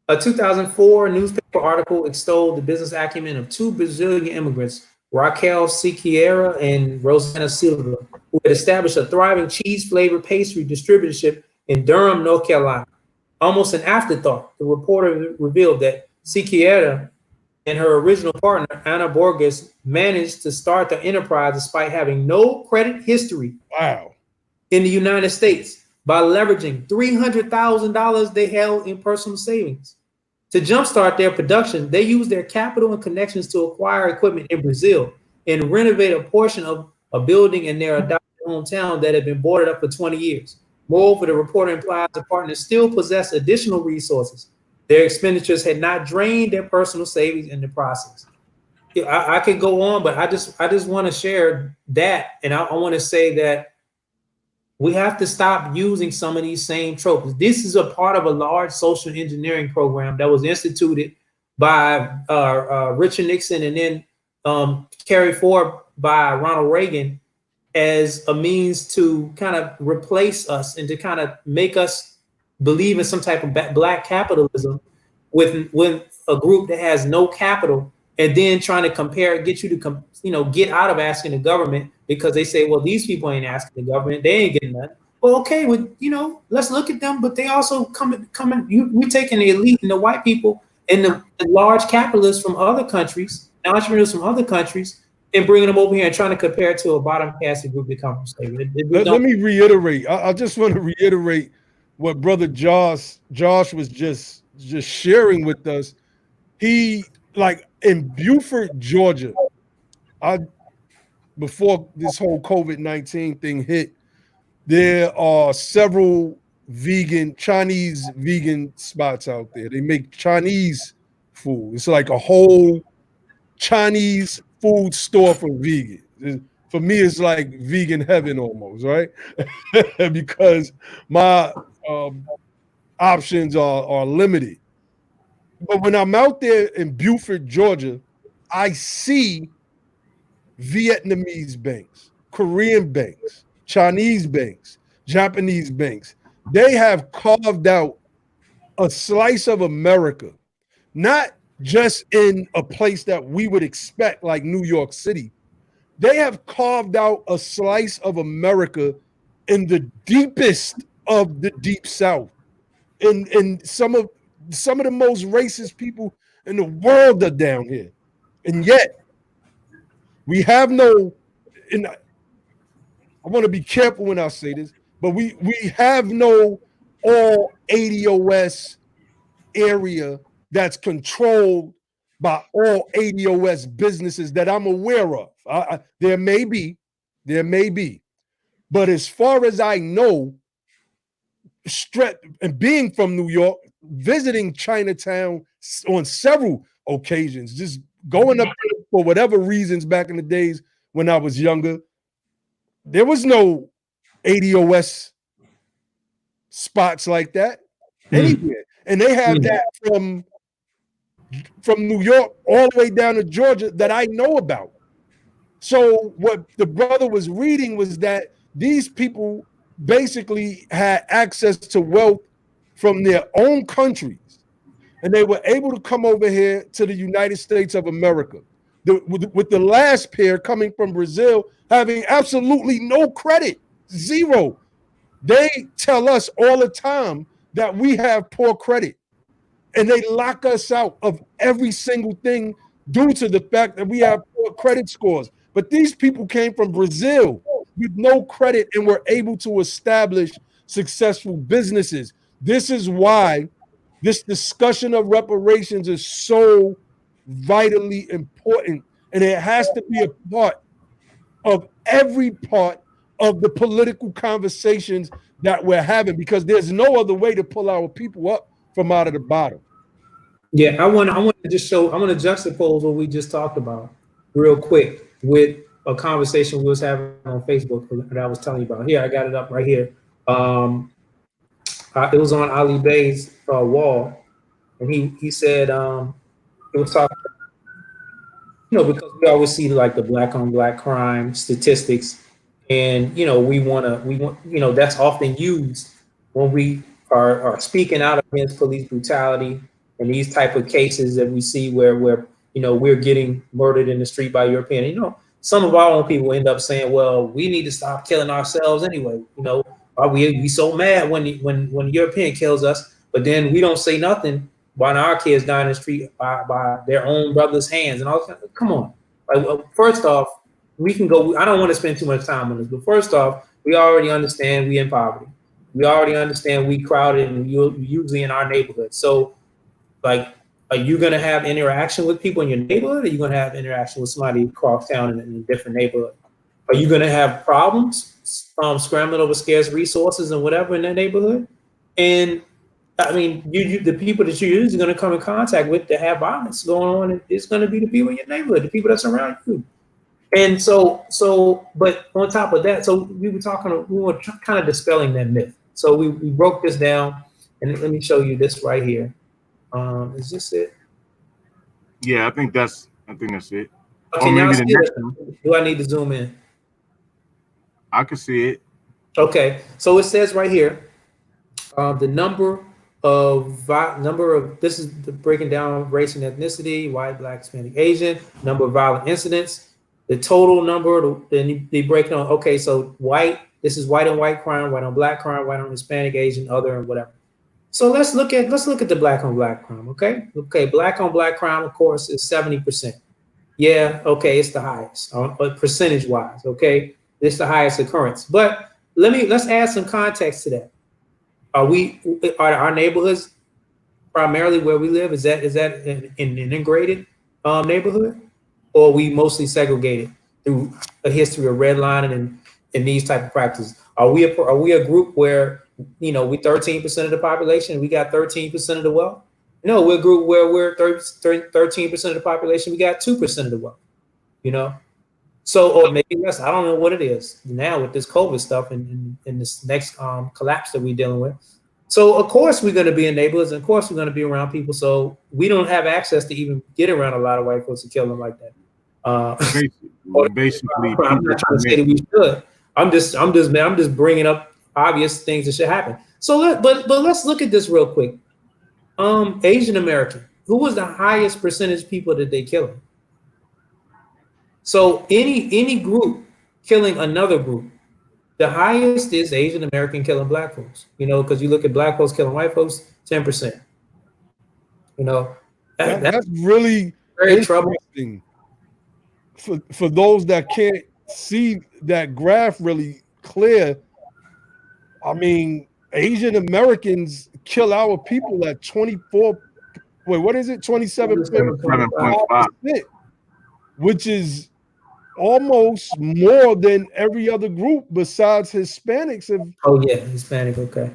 2004 newspaper article extolled the business acumen of two Brazilian immigrants, Raquel Siqueira and Rosana Silva, who had established a thriving cheese-flavored pastry distributorship in Durham, North Carolina. Almost an afterthought, the reporter revealed that Siqueira and her original partner, Ana Borges, managed to start the enterprise despite having no credit history in the United States by leveraging $300,000 they held in personal savings. To jumpstart their production, they used their capital and connections to acquire equipment in Brazil and renovate a portion of a building in their adopted hometown that had been boarded up for 20 years. Moreover, the reporter implies the partners still possessed additional resources. Their expenditures had not drained their personal savings in the process. I could go on, but I just want to share that, and I want to say that we have to stop using some of these same tropes. This is a part of a large social engineering program that was instituted by Richard Nixon and then carried forward by Ronald Reagan as a means to kind of replace us and to kind of make us believe in some type of black capitalism with a group that has no capital, and then trying to get you to get out of asking the government because they say, well, these people ain't asking the government, they ain't getting nothing. Well, okay, let's look at them, but they also we're taking the elite and the white people and the large capitalists from other countries, entrepreneurs from other countries, and bringing them over here and trying to compare it to a bottom caste group that comes from slavery. Let me reiterate. I just want to reiterate what Brother Josh was just sharing with us. He, like, in Beaufort, Georgia, before this whole COVID-19 thing hit, there are several Chinese vegan spots out there. They make Chinese food. It's like a whole Chinese food store for vegan. For me, it's like vegan heaven almost, right? Because my options are limited. But when I'm out there in Beaufort, Georgia, I see Vietnamese banks, Korean banks, Chinese banks, Japanese banks. They have carved out a slice of America, not just in a place that we would expect, like New York City. They have carved out a slice of America in the deepest of the deep South. And some of the most racist people in the world are down here. And yet, we have no, and I want to be careful when I say this, but we have no all ADOS area that's controlled by all ADOS businesses that I'm aware of. There may be, There may be. But as far as I know, and being from New York, visiting Chinatown on several occasions, just going up there for whatever reasons back in the days when I was younger, there was no ADOS spots like that anywhere. And they have that from New York all the way down to Georgia that I know about. So what the brother was reading was that these people basically had access to wealth from their own countries, and they were able to come over here to the United States of America. With the last pair coming from Brazil, having absolutely no credit, zero. They tell us all the time that we have poor credit, and they lock us out of every single thing due to the fact that we have poor credit scores. But these people came from Brazil with no credit and were able to establish successful businesses. This is why this discussion of reparations is so vitally important, and it has to be a part of every part of the political conversations that we're having, because there's no other way to pull our people up from out of the bottom. Yeah, I want to just show, I want to juxtapose what we just talked about real quick with a conversation we was having on Facebook that I was telling you about. Here, I got it up right here. It was on Ali Bey's wall, and he said it was talking, because we always see like the black on black crime statistics, and we want that's often used when we are speaking out against police brutality and these type of cases that we see where we're getting murdered in the street by European. Some of our own people end up saying, well, we need to stop killing ourselves anyway. We so mad when the European kills us, but then we don't say nothing when our kids die in the street by their own brother's hands. And I was like, come on. First off, we can go. I don't want to spend too much time on this, but first off, we already understand we in poverty. We already understand we crowded and usually in our neighborhood. So, are you going to have interaction with people in your neighborhood? Or are you going to have interaction with somebody across town in a different neighborhood? Are you going to have problems scrambling over scarce resources and whatever in that neighborhood? And I mean, the people that you're usually going to come in contact with that have violence going on, it's going to be the people in your neighborhood, the people that's around you. And but on top of that, so we were kind of dispelling that myth. So we broke this down, and let me show you this right here. Is this it? Yeah, I think that's it. Okay, now do I need to zoom in? I can see it. Okay, so it says right here, the number of this is the breaking down race and ethnicity, white, black, Hispanic, Asian, number of violent incidents, the total number. Then they break it down. Okay, so white. This is white on white crime, white on black crime, white on Hispanic, Asian, other, and whatever. So let's look at the black on black crime. Okay, black on black crime, of course, is 70%. Yeah, okay, it's the highest, but percentage wise, okay, it's the highest occurrence. But let's add some context to that. Are our neighborhoods primarily where we live? Is that an integrated neighborhood, or are we mostly segregated through a history of redlining and these type of practices? Are we a group where we 13% of the population, we got 13% of the wealth? No, we're a group where we're 13% of the population, we got 2% of the wealth. So, or maybe less. I don't know what it is now with this COVID stuff and this next collapse that we're dealing with. So, of course, we're going to be in neighborhoods, and of course, we're going to be around people. So, we don't have access to even get around a lot of white folks and kill them like that. Basically, I'm not trying to say that we should. I'm just bringing up obvious things that should happen. So, let's look at this real quick. Asian American, who was the highest percentage people that they killing? So any group killing another group, the highest is Asian American killing black folks. Because you look at black folks killing white folks, 10%. That's really very troubling. For those that can't see that graph really clear, I mean, Asian Americans kill our people at 27.5%, which is almost more than every other group besides Hispanics. Oh yeah, Hispanic. Okay.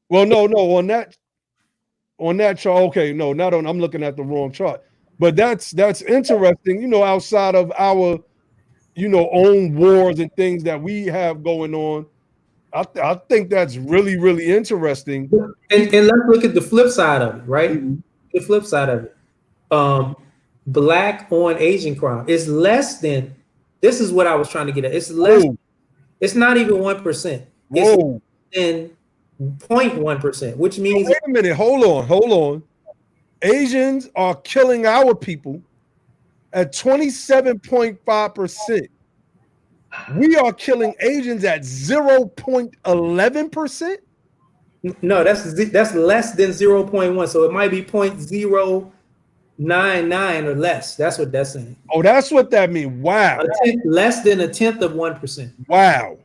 Well, no, on that chart. Okay, no, not on. I'm looking at the wrong chart. But that's interesting. You know, outside of our own wars and things that we have going on, I think that's really, really interesting. And let's look at the flip side of it, right? Mm-hmm. The flip side of it. Black on Asian crime is less than. This is what I was trying to get at. It's less. Whoa. It's not even 1%. It's in 0.1%, which means. Wait a minute. Hold on. Asians are killing our people at 27.5%. We are killing Asians at 0.11%. No, that's less than 0.1. So it might be 0.099 or less. That's what that's saying. Oh, that's what that means. Wow. Less than 1/10 of 1%. Wow.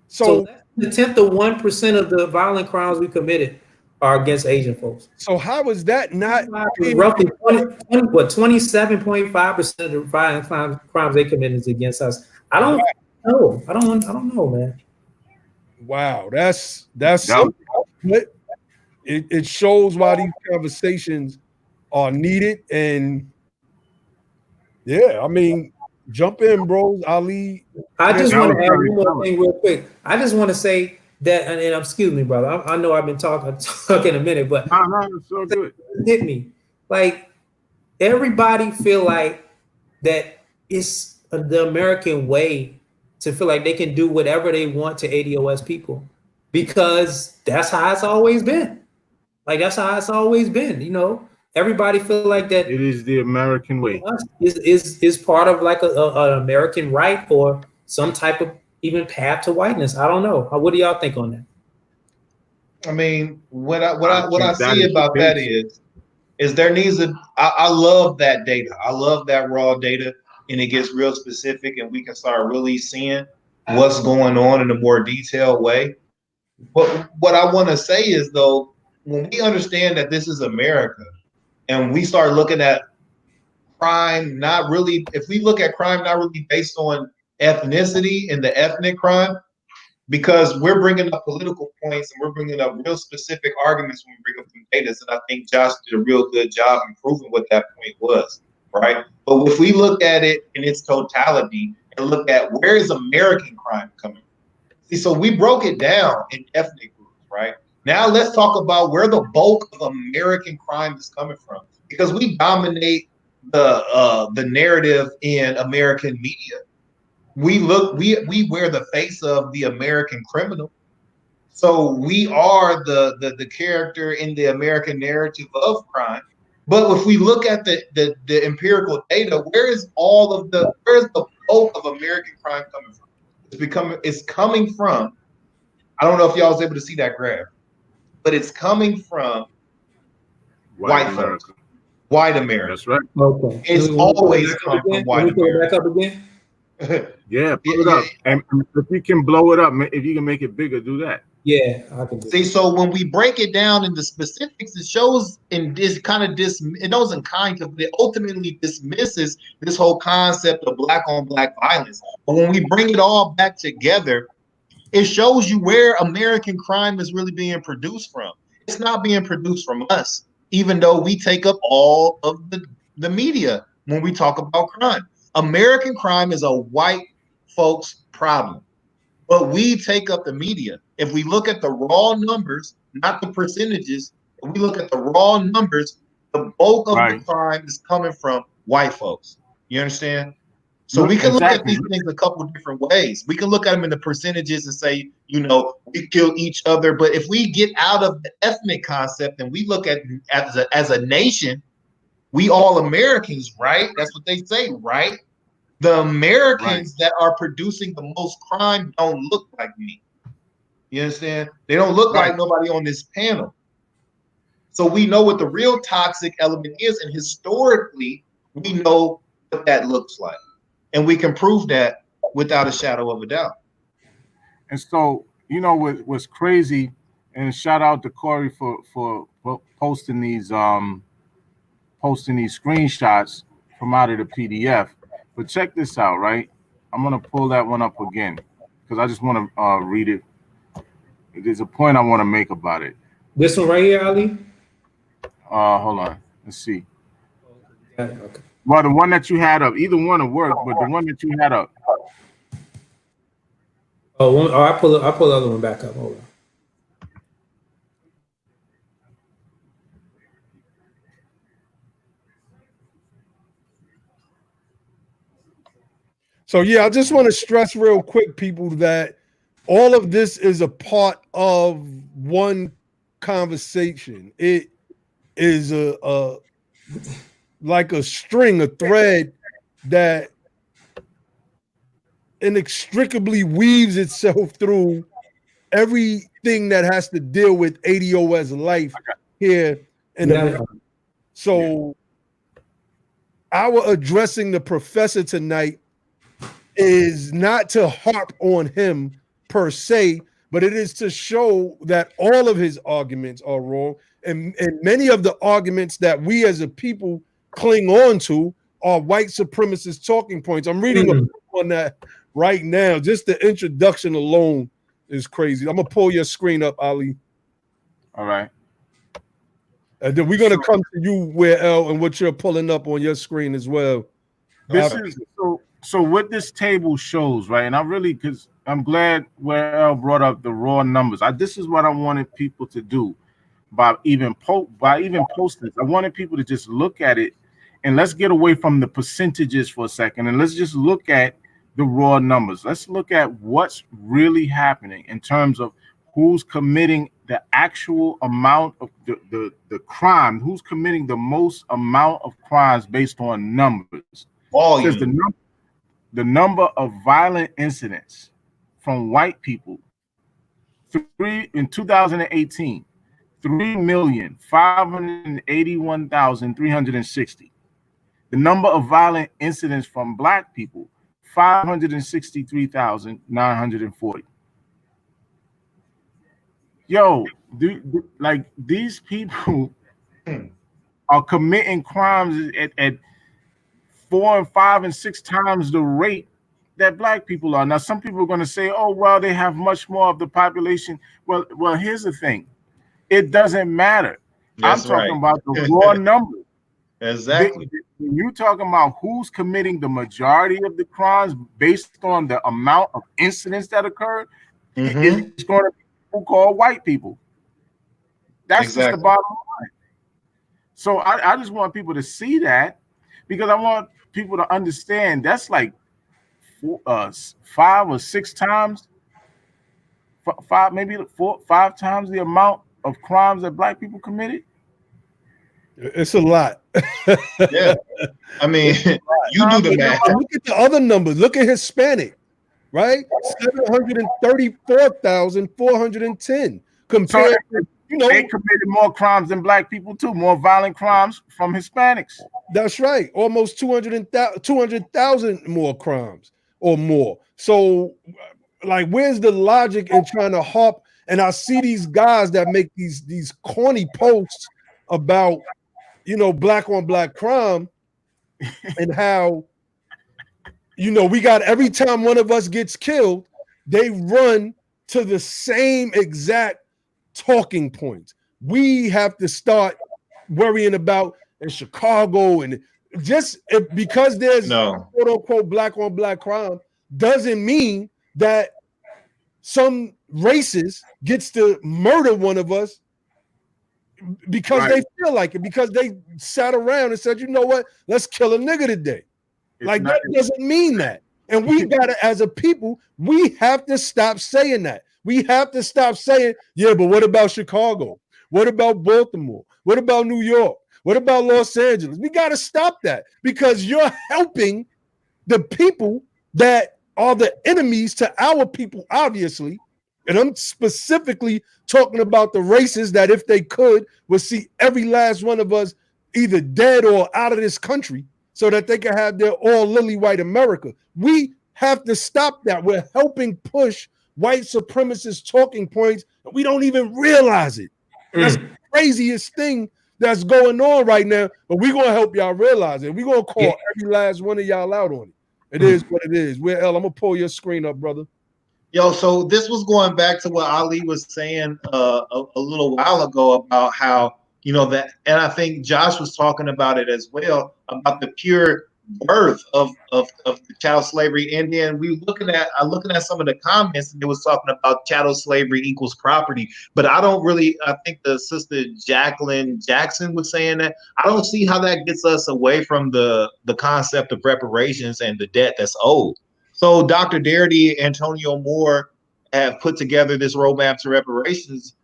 So the 1/10 of 1% of the violent crimes we committed are against Asian folks. So how is that not roughly 27.5% of the violent crimes they committed is against us? I don't know. I don't know, man. Wow, that's it shows why these conversations are needed. And yeah, I mean, jump in, bros. Ali. I just want to add one more thing real quick. I just want to say that, and excuse me, brother. I know I've been talking a minute, but it's so good. Hit me. Like, everybody feel like that it's the American way to feel like they can do whatever they want to ADOS people, because that's how it's always been. Like, that's how it's always been. You know, everybody feel like that. It is the American way. Is part of like an American right or some type of even path to whiteness. I don't know. What do y'all think on that? I mean, what I see about that is there needs a. I love that data. I love that raw data, and it gets real specific, and we can start really seeing what's going on in a more detailed way. But what I want to say is, though, when we understand that this is America, and we start looking at crime, not really, if we look at crime not really based on ethnicity and the ethnic crime, because we're bringing up political points and we're bringing up real specific arguments when we bring up some data. And I think Josh did a real good job in proving what that point was, right? But if we look at it in its totality and look at where is American crime coming from? See, so we broke it down in ethnic groups, right? Now let's talk about where the bulk of American crime is coming from, because we dominate the narrative in American media. We wear the face of the American criminal. So we are the character in the American narrative of crime. But if we look at the empirical data, where's the bulk of American crime coming from? It's coming from, I don't know if y'all was able to see that graph, but it's coming from white folks. White America. That's right. Okay. It's always come from white America. Back up again? Yeah, put it up. And if you can blow it up, if you can make it bigger, do that. Yeah, I can do See, so when we break it down into specifics, it shows in this kind of it doesn't kind of, it ultimately dismisses this whole concept of black on black violence. But when we bring it all back together, it shows you where American crime is really being produced from. It's not being produced from us, even though we take up all of the media when we talk about crime. American crime is a white folks problem, but we take up the media. If we look at the raw numbers, not the percentages, if we look at the raw numbers, the bulk of the crime is coming from white folks. You understand? So we can look at these things a couple of different ways. We can look at them in the percentages and say, you know, we kill each other. But if we get out of the ethnic concept and we look at as a nation, we all Americans, right? That's what they say, right? The Americans that are producing the most crime don't look like me. You understand? They don't look like nobody on this panel. So we know what the real toxic element is, and historically, we know what that looks like. And we can prove that without a shadow of a doubt. And so, you know, what's crazy, and shout out to Corey for posting these screenshots from out of the PDF. But check this out, right? gonna pull that one up again because I just want to read it. There's a point I want to make about it. This one right here, Ali? Hold on. Let's see. Okay. Well, the one that you had up, either one will work, but the one that you had up. I pull the other one back up. Hold on. So yeah, I just want to stress real quick, people, that all of this is a part of one conversation. It is a like a string, a thread that inextricably weaves itself through everything that has to deal with ADOS life here in America. So our addressing the professor tonight is not to harp on him per se, but it is to show that all of his arguments are wrong, and many of the arguments that we as a people cling on to are white supremacist talking points. I'm reading a book on that right now. Just the introduction alone is crazy. I'm gonna pull your screen up, Ali. All right. And then we're gonna come to you, where L, and what you're pulling up on your screen as well. This is so what this table shows, right? And because I'm glad where L brought up the raw numbers. This is what I wanted people to do by even posting this. I wanted people to just look at it, and let's get away from the percentages for a second, and let's just look at the raw numbers. Let's look at what's really happening in terms of who's committing the actual amount of the crime, who's committing the most amount of crimes based on numbers. Because the number of violent incidents from white people in 2018, 3,581,360. The number of violent incidents from black people, 563,940. Yo, like these people are committing crimes at 4 and 5 and 6 times the rate that black people are. Now, some people are going to say, "Oh, well, they have much more of the population." Well, here's the thing: it doesn't matter. That's I'm talking about the raw number. Exactly. When you're talking about who's committing the majority of the crimes based on the amount of incidents that occurred, it's going to be people called white people. That's just the bottom line. So I just want people to see that, because I want people to understand that's like 5 or 6 times, 5 times the amount of crimes that black people committed. It's a lot. Yeah, I mean, you do the math. Look at the other numbers. Look at Hispanic, right? 734,410 compared to, they committed more crimes than black people too, more violent crimes from Hispanics. That's right, almost 200,000 more crimes or more. So, like, where's the logic in trying to harp? And I see these guys that make these corny posts about, black on black crime, and how, we got, every time one of us gets killed, they run to the same exact talking points. We have to start worrying about in Chicago, and just because there's quote unquote black on black crime doesn't mean that some racist gets to murder one of us because they feel like it, because they sat around and said, you know what, let's kill a nigga today. That doesn't mean that. And we gotta, as a people, we have to stop saying that. We have to stop saying, yeah, but what about Chicago? What about Baltimore? What about New York? What about Los Angeles? We got to stop that, because you're helping the people that are the enemies to our people, obviously. And I'm specifically talking about the racists that, if they could, would see every last one of us either dead or out of this country so that they can have their all lily white America. We have to stop that. We're helping push white supremacist talking points, and we don't even realize it. That's the craziest thing that's going on right now, but we're going to help y'all realize it. We're going to call every last one of y'all out on it. It is what it is. Where L, I'm gonna pull your screen up, brother. Yo, so this was going back to what Ali was saying a little while ago about how, that, and I think Josh was talking about it as well, about the pure birth of the chattel slavery. And then looking at some of the comments, and it was talking about chattel slavery equals property. But I think the sister Jacqueline Jackson was saying that. I don't see how that gets us away from the concept of reparations and the debt that's owed. So Dr. Darity, Antonio Moore have put together this roadmap to reparations,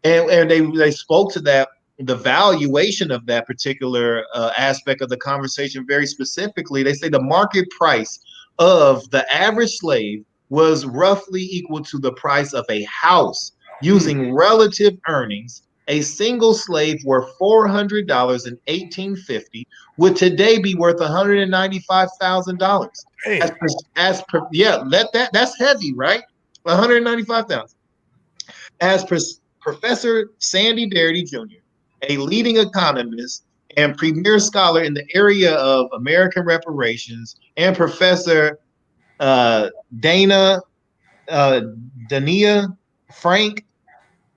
and they spoke to that, the valuation of that particular aspect of the conversation very specifically. They say the market price of the average slave was roughly equal to the price of a house using relative earnings. A single slave worth $400 in 1850 would today be worth $195,000. That's heavy, right? $195,000. As Professor Sandy Darity Jr., a leading economist and premier scholar in the area of American reparations, and Professor Dania Frank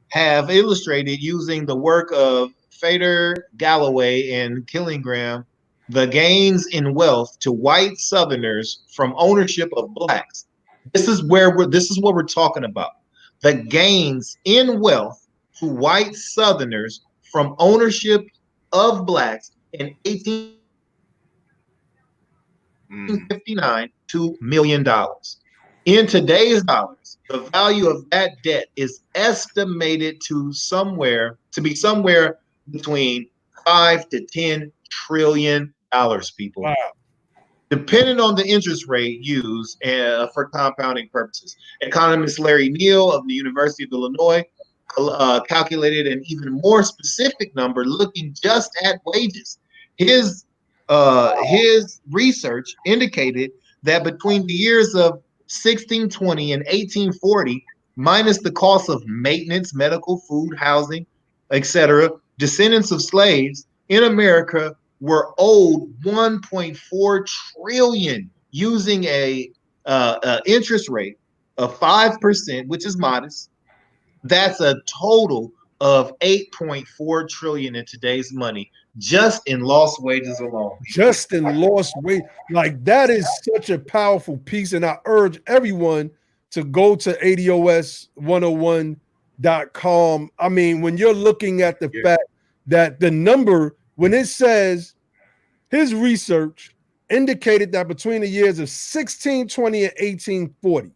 have illustrated using the work of Fader, Galloway, and Killingham the gains in wealth to white Southerners from ownership of blacks. This is what we're talking about. The gains in wealth to white Southerners from ownership of blacks in 1859 to $1 million. In today's dollars, the value of that debt is estimated to be somewhere between $5 to $10 trillion, people. Wow. Depending on the interest rate used for compounding purposes. Economist Larry Neal of the University of Illinois calculated an even more specific number looking just at wages. His research indicated that between the years of 1620 and 1840, minus the cost of maintenance, medical, food, housing, etc., descendants of slaves in America were owed $1.4 trillion using a interest rate of 5%, which is modest. That's a total of $8.4 trillion in today's money, just in lost wages alone. Just in lost wages. Like, that is such a powerful piece. And I urge everyone to go to ADOS101.com. I mean, when you're looking at the fact that the number, when it says his research indicated that between the years of 1620 and 1840,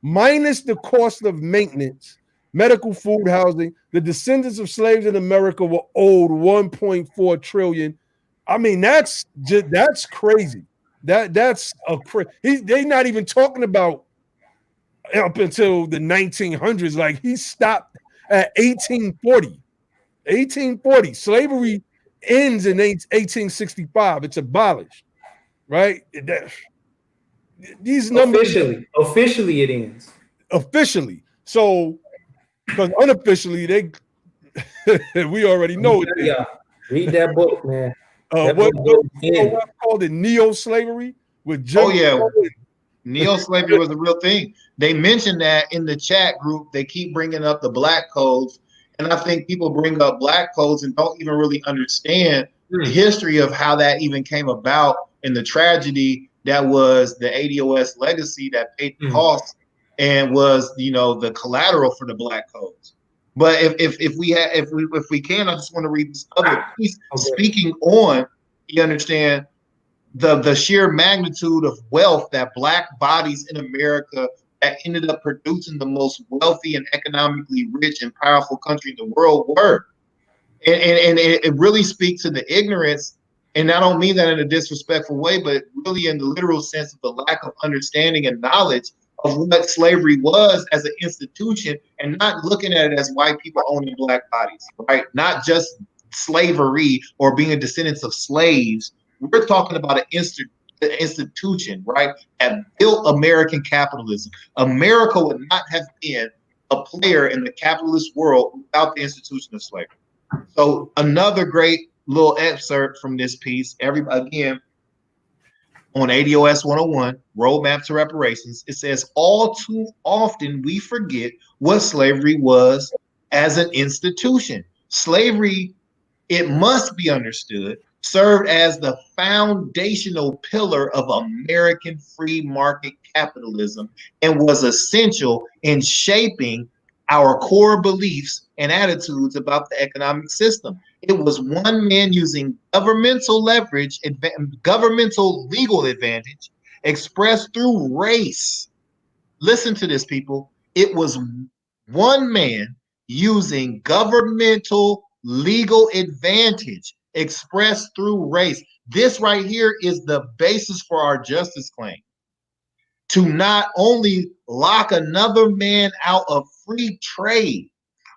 minus the cost of maintenance, medical, food, housing, the descendants of slaves in America were owed $1.4 trillion. I mean, that's crazy. That's they're not even talking about up until the 1900s. Like, he stopped at 1840. 1840. Slavery ends in 1865. It's abolished, right? These numbers officially it ends. Officially. So, because unofficially we already know it. Yeah, read that book, man. What called it? Neo-slavery with Jim. Oh yeah, neo-slavery was a real thing. They mentioned that in the chat group. They keep bringing up the black codes, and I think people bring up black codes and don't even really understand the history of how that even came about and the tragedy that was the ADOS legacy that paid the cost and was, the collateral for the black codes. But if we can, I just want to read this other piece speaking on, you understand, the sheer magnitude of wealth that black bodies in America that ended up producing the most wealthy and economically rich and powerful country in the world were. And it really speaks to the ignorance, and I don't mean that in a disrespectful way, but really in the literal sense of the lack of understanding and knowledge of what slavery was as an institution, and not looking at it as white people owning black bodies, right? Not just slavery or being descendants of slaves. We're talking about an institution, right, that built American capitalism. America would not have been a player in the capitalist world without the institution of slavery. So another great little excerpt from this piece. Everybody, again, on ADOS 101, Roadmap to Reparations, it says, all too often we forget what slavery was as an institution. Slavery, it must be understood, served as the foundational pillar of American free market capitalism and was essential in shaping our core beliefs and attitudes about the economic system. It was one man using governmental leverage, governmental legal advantage expressed through race. Listen to this, people. It was one man using governmental legal advantage expressed through race. This right here is the basis for our justice claim. To not only lock another man out of free trade,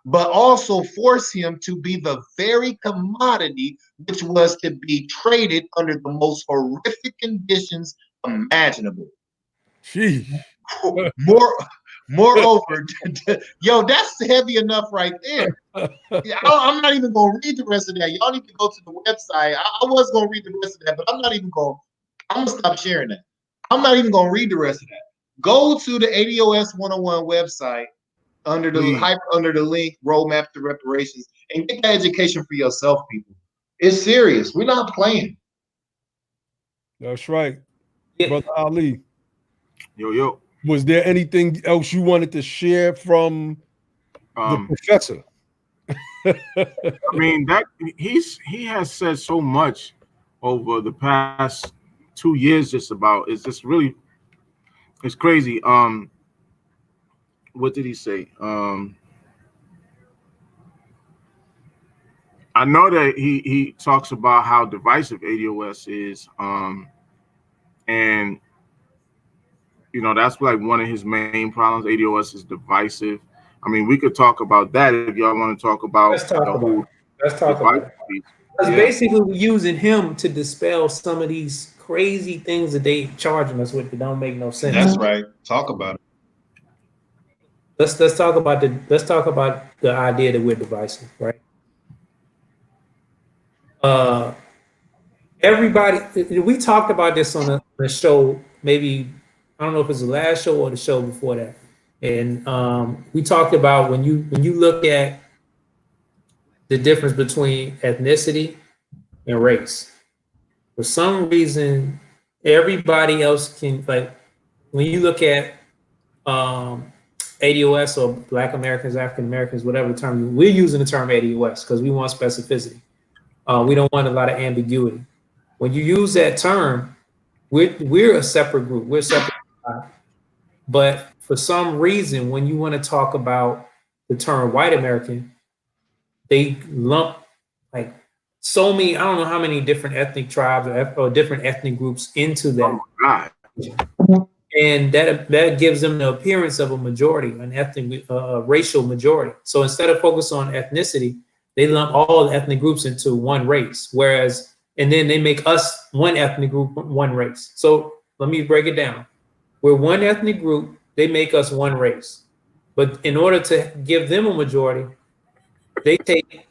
but also force him to be the very commodity which was to be traded under the most horrific conditions imaginable. Sheesh. Moreover, yo, that's heavy enough right there. I'm not even going to read the rest of that. Y'all need to go to the website. I was going to read the rest of that, but I'm going to stop sharing that. I'm not even going to read the rest of that. Go to the ADOS 101 website under the link Roadmap to Reparations and get that education for yourself, people. It's serious. We're not playing. That's right. Yeah. Brother Ali. Yo. Was there anything else you wanted to share from the professor? I mean, that he has said so much over the past 2 years just about, it's just really, it's crazy. What did he say? I know that he talks about how divisive ADOS is, and you know, that's like one of his main problems. ADOS is divisive. I mean, we could talk about that if y'all want to talk about. Let's talk about it. Because basically we're using him to dispel some of these crazy things that they charging us with that don't make no sense. That's right. Talk about it. Let's talk about the idea that we're divisive, right? Everybody, we talked about this on the show, maybe, I don't know if it's the last show or the show before that. And we talked about when you look at the difference between ethnicity and race, for some reason, everybody else can, like, when you look at ADOS or Black Americans, African Americans, whatever term, we're using the term ADOS because we want specificity. We don't want a lot of ambiguity. When you use that term, we're a separate group. We're separate. But for some reason, when you want to talk about the term white American, they lump like so many, I don't know how many different ethnic tribes or different ethnic groups into that. Oh, and that gives them the appearance of a majority, an ethnic, racial majority. So instead of focus on ethnicity, they lump all the ethnic groups into one race, whereas, and then they make us one ethnic group, one race. So let me break it down. We're one ethnic group, they make us one race. But in order to give them a majority, they take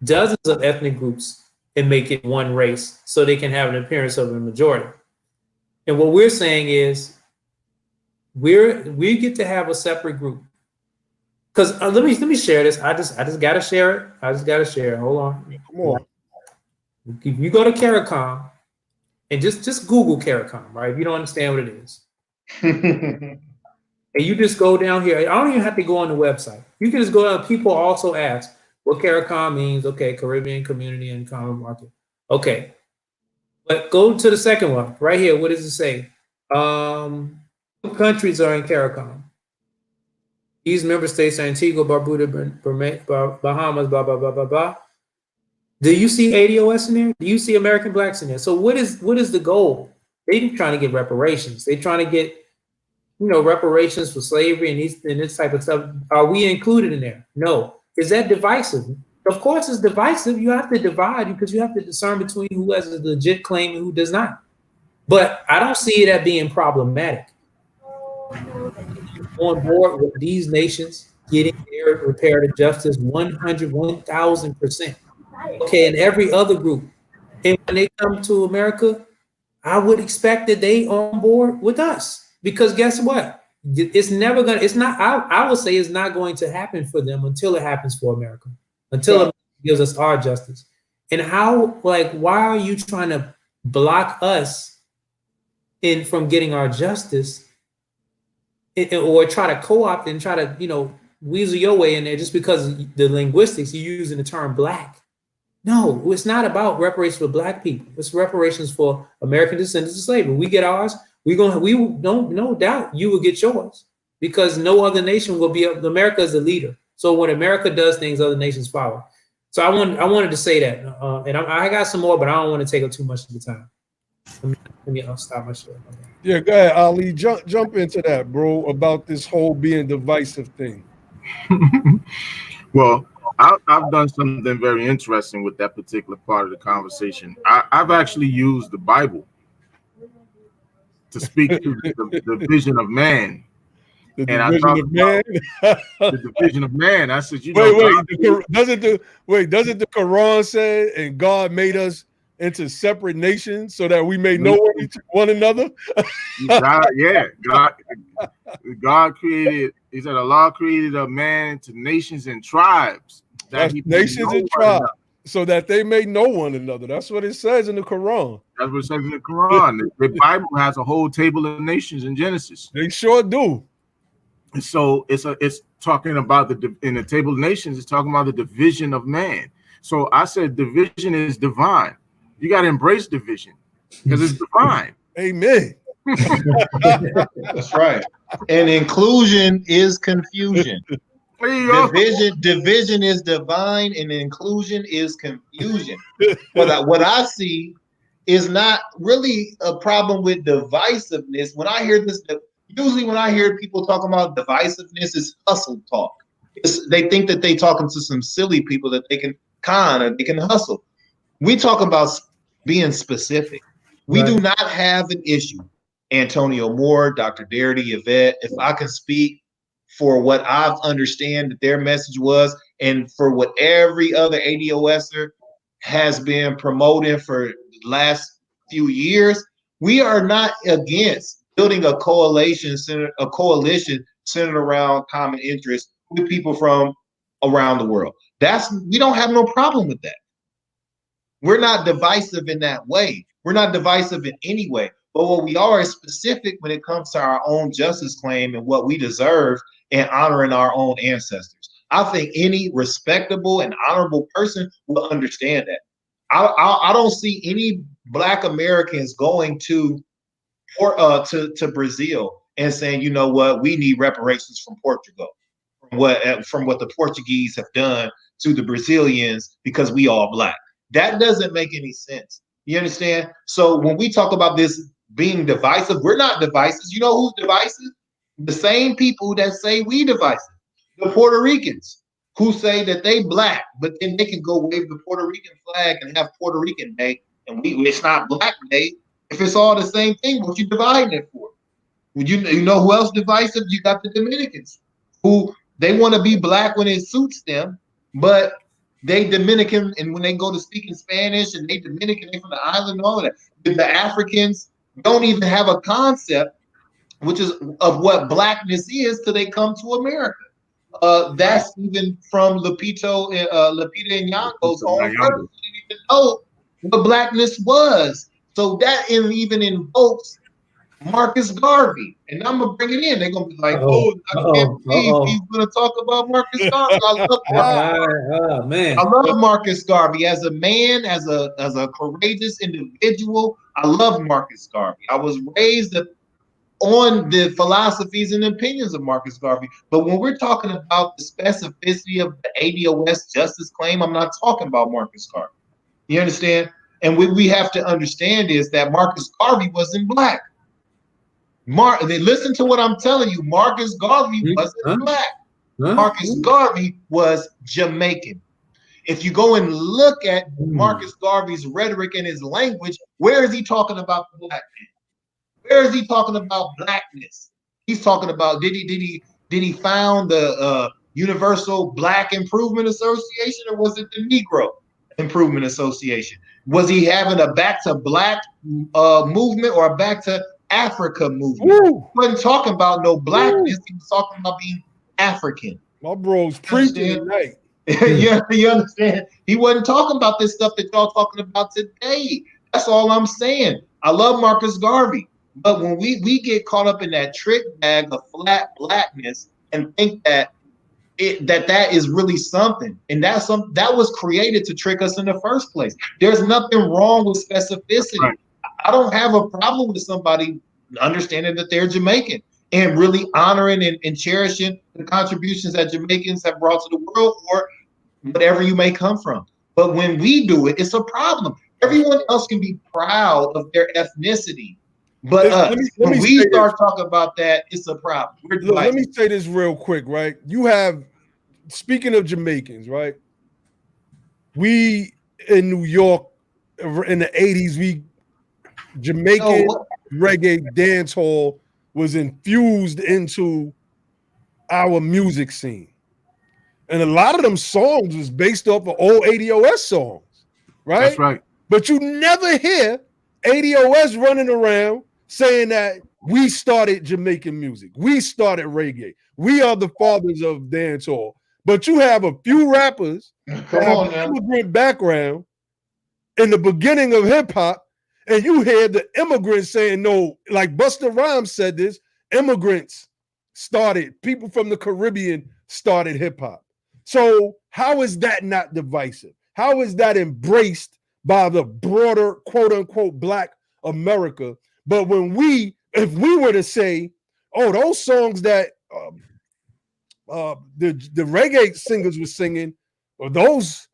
dozens of ethnic groups and make it one race so they can have an appearance of a majority. And what we're saying is we get to have a separate group. Because let me share this. I just gotta share it. I just gotta share it. Hold on. Come on. If you go to CARICOM and just Google CARICOM, right? If you don't understand what it is. And you just go down here. I don't even have to go on the website. You can just go down. People also ask what CARICOM means. Okay, Caribbean Community and Common Market. Okay. But go to the second one right here. What does it say? What countries are in CARICOM? These member states are Antigua, Barbuda, Bahamas, blah, blah, blah, blah, blah. Do you see ADOS in there? Do you see American blacks in there? So what is the goal? They're trying to get reparations. They're trying to get, reparations for slavery and this type of stuff. Are we included in there? No. Is that divisive? Of course it's divisive. You have to divide because you have to discern between who has a legit claim and who does not. But I don't see that being problematic. On board with these nations getting their reparative justice 1,000%. Okay, and every other group. And when they come to America, I would expect that they on board with us, because guess what? It's never gonna. It's not. I will say it's not going to happen for them until it happens for America. Until America gives us our justice. And how? Like, why are you trying to block us in from getting our justice, or try to co-opt and try to weasel your way in there just because the linguistics you're using the term black? No, it's not about reparations for black people. It's reparations for American descendants of slavery. We get ours. We don't, no doubt you will get yours, because no other nation will be. America is the leader. So when America does things, other nations follow. So I wanted to say that, and I got some more, but I don't want to take up too much of the time. I'll stop my show. Yeah, go ahead, Ali. Jump into that, bro, about this whole being divisive thing. Well, I've done something very interesting with that particular part of the conversation. I've actually used the Bible to speak to the vision of man. The division of man. The division of man. I said, doesn't the Quran say, and God made us into separate nations so that we may know one another? God created. He said Allah created a man to nations and tribes. Nations and tribes, so that they may know one another. That's what it says in the Quran. That's what it says in the Quran. The Bible has a whole table of nations in Genesis. They sure do. And so it's talking about in the table of nations, it's talking about the division of man. So I said division is divine. You got to embrace division because it's divine. Amen. That's right. And inclusion is confusion. Division is divine, and inclusion is confusion. What I see is not really a problem with divisiveness. When I hear this, usually when I hear people talking about divisiveness, it's hustle talk. They think that they talking to some silly people that they can con or they can hustle. We talk about being specific. We do not have an issue. Antonio Moore, Dr. Darity, Yvette, if I can speak for what I've understand that their message was, and for what every other ADOSer has been promoting for the last few years, we are not against building a coalition centered around common interests with people from around the world. We don't have no problem with that. We're not divisive in that way. We're not divisive in any way. But what we are is specific when it comes to our own justice claim and what we deserve and honoring our own ancestors. I think any respectable and honorable person will understand that. I don't see any Black Americans going to Brazil and saying, you know what, we need reparations from Portugal, from what the Portuguese have done to the Brazilians because we all Black. That doesn't make any sense. You understand? So when we talk about this being divisive, we're not divisive. You know who's divisive? The same people that say we divisive. The Puerto Ricans, who say that they Black, but then they can go wave the Puerto Rican flag and have Puerto Rican Day, and it's not Black Day. If it's all the same thing, what you dividing it for? You know who else divisive? You got the Dominicans, who they want to be Black when it suits them, but they Dominican, and when they go to speaking Spanish, and they Dominican, they from the island and all of that. The Africans don't even have a concept, which is of what Blackness is, till they come to America. That's even from Lupita Nyong'o's own person. She didn't even know what Blackness was. So that even invokes Marcus Garvey. And I'm going to bring it in. They're going to be like, I can't believe he's going to talk about Marcus Garvey. I love Marcus Garvey as a man, as a courageous individual. I love Marcus Garvey. I was raised on the philosophies and opinions of Marcus Garvey. But when we're talking about the specificity of the ADOS justice claim, I'm not talking about Marcus Garvey. You understand? And what we have to understand is that Marcus Garvey wasn't Black. Listen to what I'm telling you. Marcus Garvey wasn't Black. Marcus Garvey was Jamaican. If you go and look at Marcus Garvey's rhetoric and his language, where is he talking about the Black man? Where is he talking about Blackness? He's talking about did he found the Universal Black Improvement Association, or was it the Negro Improvement Association? Was he having a back to black movement or a back to Africa movement? Woo. He wasn't talking about no blackness. He was talking about being African. My bro's preaching tonight. You understand? He wasn't talking about this stuff that y'all talking about today. That's all I'm saying. I love Marcus Garvey, but when we get caught up in that trick bag of flat blackness and think that that is really something, and that was created to trick us in the first place. There's nothing wrong with specificity. Right. I don't have a problem with somebody understanding that they're Jamaican and really honoring and cherishing the contributions that Jamaicans have brought to the world, or whatever you may come from. But when we do it, it's a problem. Everyone else can be proud of their ethnicity, but when we start talking about that, it's a problem. Look, let me say this real quick, right? You have, speaking of Jamaicans, right? We in New York in the 80s, Jamaican reggae dance hall was infused into our music scene. And a lot of them songs was based off of old ADOS songs, right? That's right. But you never hear ADOS running around saying that we started Jamaican music. We started reggae. We are the fathers of dancehall. But you have a few rappers that have an immigrant background in the beginning of hip hop, and you hear the immigrants saying, no, like Busta Rhymes said this, immigrants started, people from the Caribbean started hip hop. So how is that not divisive? How is that embraced by the broader quote unquote Black America? But if we were to say, oh, those songs that the reggae singers were singing, or those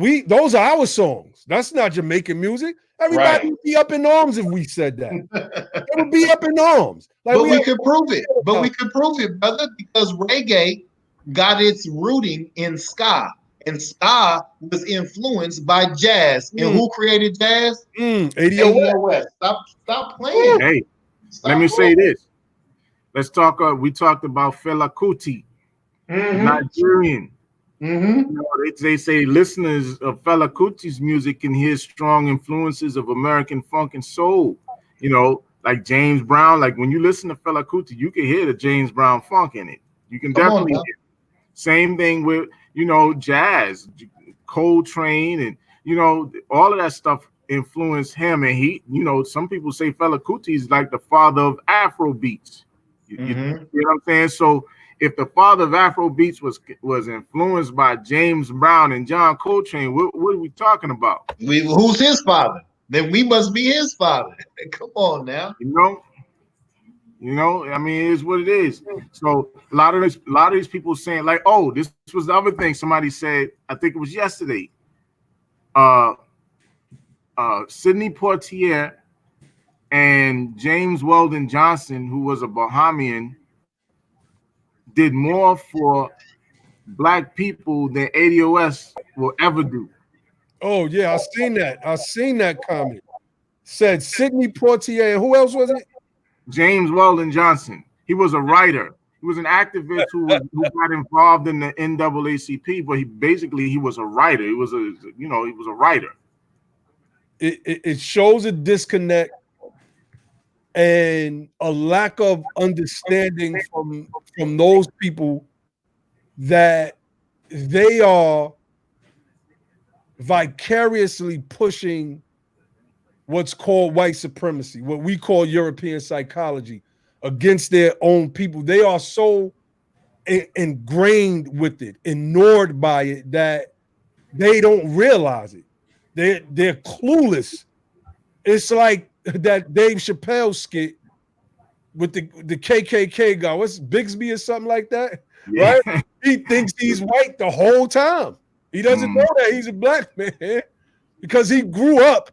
are our songs. That's not Jamaican music. Everybody would be up in arms if we said that. They would be up in arms. Like but we could prove it. But we could prove it, brother, because reggae got its rooting in ska. And ska was influenced by jazz. And who created jazz? ADOS. Stop playing. Hey, let me say this. Let's talk. We talked about Fela Kuti, Nigerian. You know, they say listeners of Fela Kuti's music can hear strong influences of American funk and soul. You know, like James Brown. Like when you listen to Fela Kuti, you can hear the James Brown funk in it. You can definitely hear it. Same thing with, you know, jazz, Coltrane, and, you know, all of that stuff influenced him. And he, you know, some people say Fela Kuti is like the father of Afro beats. You know what I'm saying? So if the father of Afro beats was influenced by James Brown and John Coltrane, what are we talking about? Who's his father? Then we must be his father. Come on now. You know, I mean, it is what it is. So a lot of these people saying like, oh, this was the other thing somebody said, I think it was yesterday. Sidney Poitier and James Weldon Johnson, who was a Bahamian, did more for Black people than ADOS will ever do. Oh yeah, I seen that comment. Said Sidney Poitier, and who else was it? James Weldon Johnson. He was a writer. He was an activist who got involved in the NAACP, but he was a writer. He was a writer. It shows a disconnect and a lack of understanding from those people that they are vicariously pushing what's called white supremacy, what we call European psychology, against their own people. They are so ingrained with it, inured by it, that they don't realize it. They're clueless. It's like that Dave Chappelle skit with the KKK guy. What's Bigsby or something like that? Yeah. Right? He thinks he's white the whole time. He doesn't know that he's a Black man because he grew up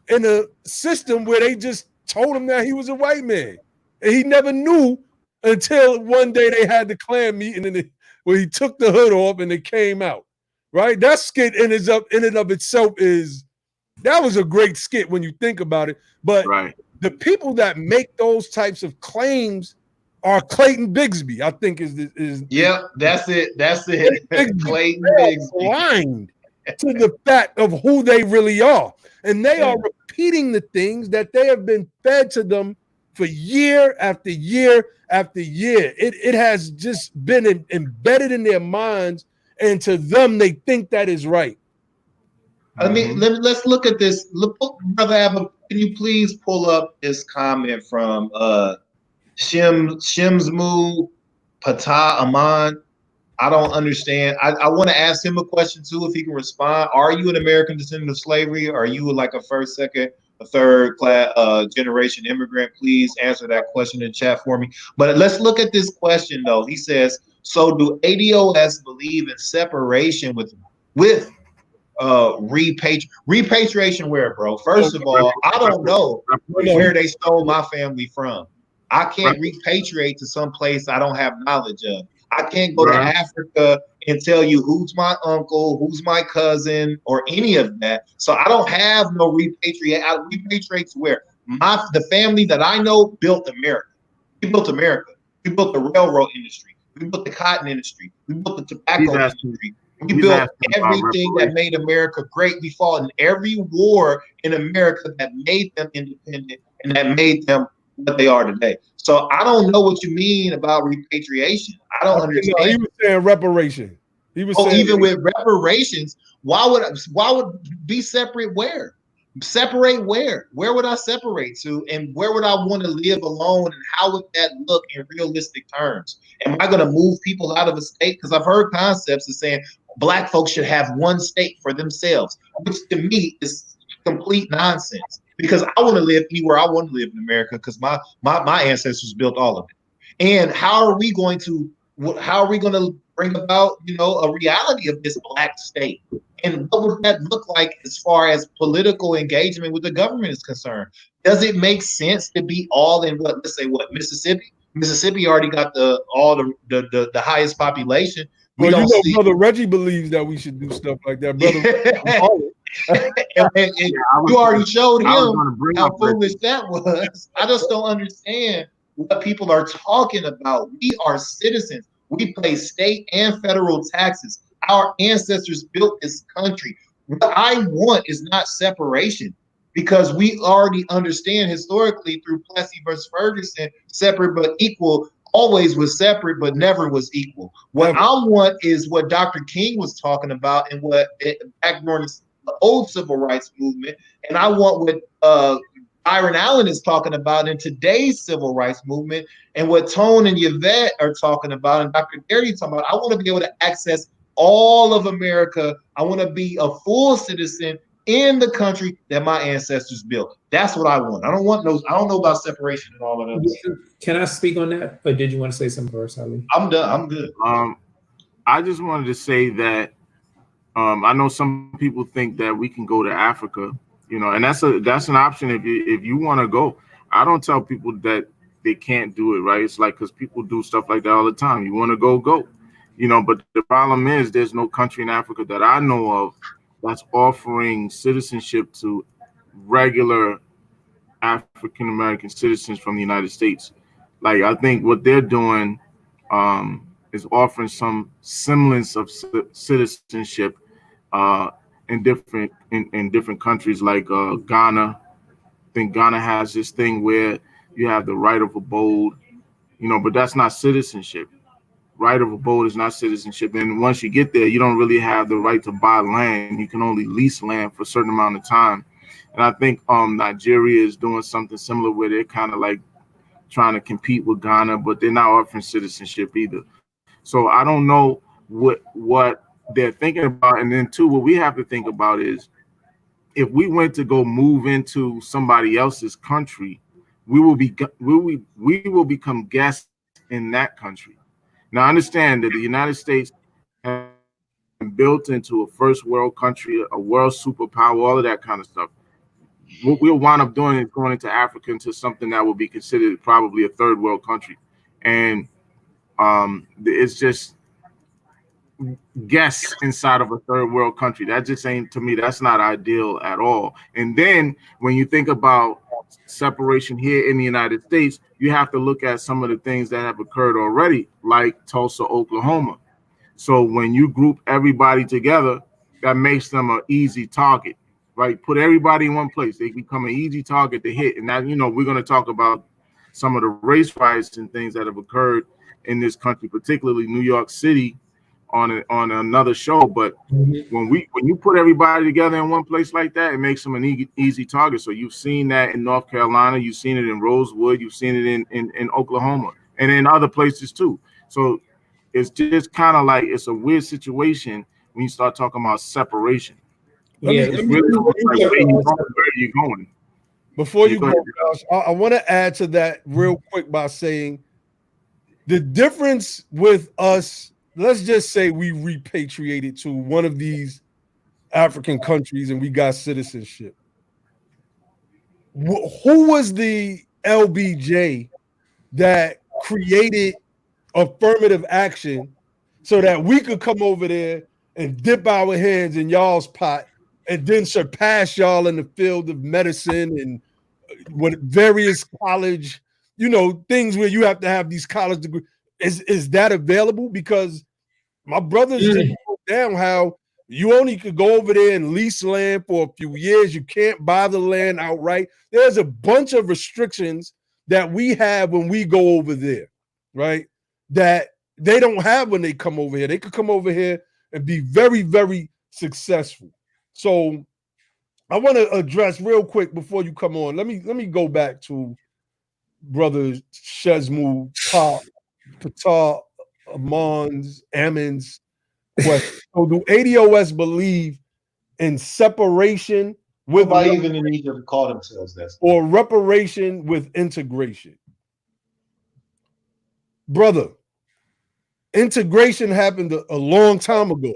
in a system where they just told him that he was a white man. And he never knew until one day they had the Klan meeting where he took the hood off and it came out. Right? That skit in and of itself that was a great skit when you think about it. But the people that make those types of claims are Clayton Bigsby, I think is Yep, that's it. Clayton Bigsby. Blind. to the fact of who they really are. And they are repeating the things that they have been fed to them for year after year after year. It has just been embedded in their minds, and to them, they think that is right. I mean, let's look at this. Look, Brother Abba, can you please pull up this comment from Shimsmu Patah Aman? I don't understand. I want to ask him a question too, if he can respond. Are you an American descendant of slavery? Are you like a first, second, a third class generation immigrant? Please answer that question in chat for me. But let's look at this question though. He says, so do ADOS believe in separation with repatriation where, bro? First of all, I don't know where they stole my family from. I can't repatriate to some place I don't have knowledge of. I can't go to Africa and tell you who's my uncle, who's my cousin, or any of that. So I don't have no repatriate. I repatriate to where the family that I know built America. We built America. We built the railroad industry. We built the cotton industry. We built the tobacco industry. We built everything that made America great. We fought in every war in America that made them independent and that made them what they are today. So I don't know what you mean about repatriation. I don't understand. No, he was saying reparation. He was saying even with reparations, why would be separate where? Separate where? Where would I separate to? And where would I want to live alone? And how would that look in realistic terms? Am I going to move people out of a state? Because I've heard concepts of saying Black folks should have one state for themselves, which to me is complete nonsense. Because I want to live anywhere I want to live in America, because my ancestors built all of it. And how are we going to bring about, a reality of this Black state? And what would that look like as far as political engagement with the government is concerned? Does it make sense to be all in Mississippi? Mississippi already got the highest population. Brother Reggie believes that we should do stuff like that, brother. and you already showed him how foolish that was. I just don't understand what people are talking about. We are citizens. We pay state and federal taxes. Our ancestors built this country. What I want is not separation, because we already understand historically through Plessy versus Ferguson, separate but equal always was separate but never was equal. What I want is what Dr. King was talking about and what back during the old civil rights movement, and I want what Byron Allen is talking about in today's civil rights movement, and what Tone and Yvette are talking about, and Dr. Garrity talking about. I want to be able to access all of America. I want to be a full citizen in the country that my ancestors built. That's what I want. I don't want those. I don't know about separation and all of that. Can I speak on that, or did you want to say something first, Ali? I'm done. I'm good. I just wanted to say that I know some people think that we can go to Africa, and that's an option if you want to go. I don't tell people that they can't do it, right? It's like, because people do stuff like that all the time. You want to go, but the problem is there's no country in Africa that I know of that's offering citizenship to regular African American citizens from the United States. Like, I think what they're doing is offering some semblance of citizenship in different countries, like Ghana. I think Ghana has this thing where you have the right of abode, but that's not citizenship. Right of abode is not citizenship. And once you get there, you don't really have the right to buy land. You can only lease land for a certain amount of time. And I think Nigeria is doing something similar, where they're kind of like trying to compete with Ghana, but they're not offering citizenship either. So I don't know what they're thinking about. And then too, what we have to think about is, if we went to go move into somebody else's country, we will become guests in that country. Now, I understand that the United States has been built into a first world country, a world superpower, all of that kind of stuff. What we'll wind up doing is going into Africa, into something that will be considered probably a third world country. And it's just guests inside of a third world country. That just ain't, to me, that's not ideal at all. And then when you think about separation here in the United States, you have to look at some of the things that have occurred already, like Tulsa, Oklahoma. So when you group everybody together, that makes them an easy target, right? Put everybody in one place. They become an easy target to hit. And that, we're going to talk about some of the race riots and things that have occurred in this country, particularly New York City, on another show. But when you put everybody together in one place like that, it makes them an easy target. So you've seen that in North Carolina, you've seen it in Rosewood, you've seen it in Oklahoma, and in other places too. So it's just kind of like, it's a weird situation when you start talking about separation. Where are you going? Before you go, Josh, I want to add to that real quick by saying the difference with us, let's just say we repatriated to one of these African countries and we got citizenship. Who was the LBJ that created affirmative action so that we could come over there and dip our hands in y'all's pot and then surpass y'all in the field of medicine and with various college, things where you have to have these college degrees? Is that available? Because my brothers just broke down how you only could go over there and lease land for a few years. You can't buy the land outright. There's a bunch of restrictions that we have when we go over there, right? That they don't have when they come over here. They could come over here and be very, very successful. So I want to address real quick before you come on. Let me go back to Brother Shezmu, Patar, Ammon's question. So do ADOS believe in separation with even in need to call themselves that, or reparation with integration? Brother, integration happened a long time ago.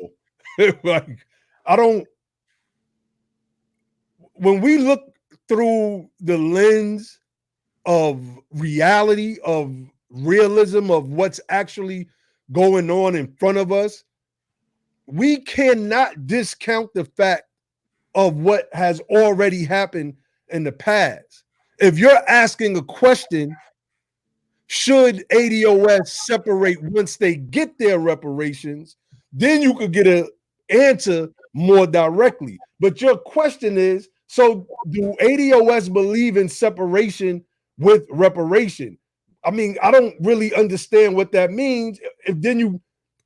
When we look through the lens of reality, of realism, of what's actually going on in front of us, we cannot discount the fact of what has already happened in the past. If you're asking a question, should ADOS separate once they get their reparations, then you could get an answer more directly. But your question is, so do ADOS believe in separation with reparation? I mean, I don't really understand what that means. If then you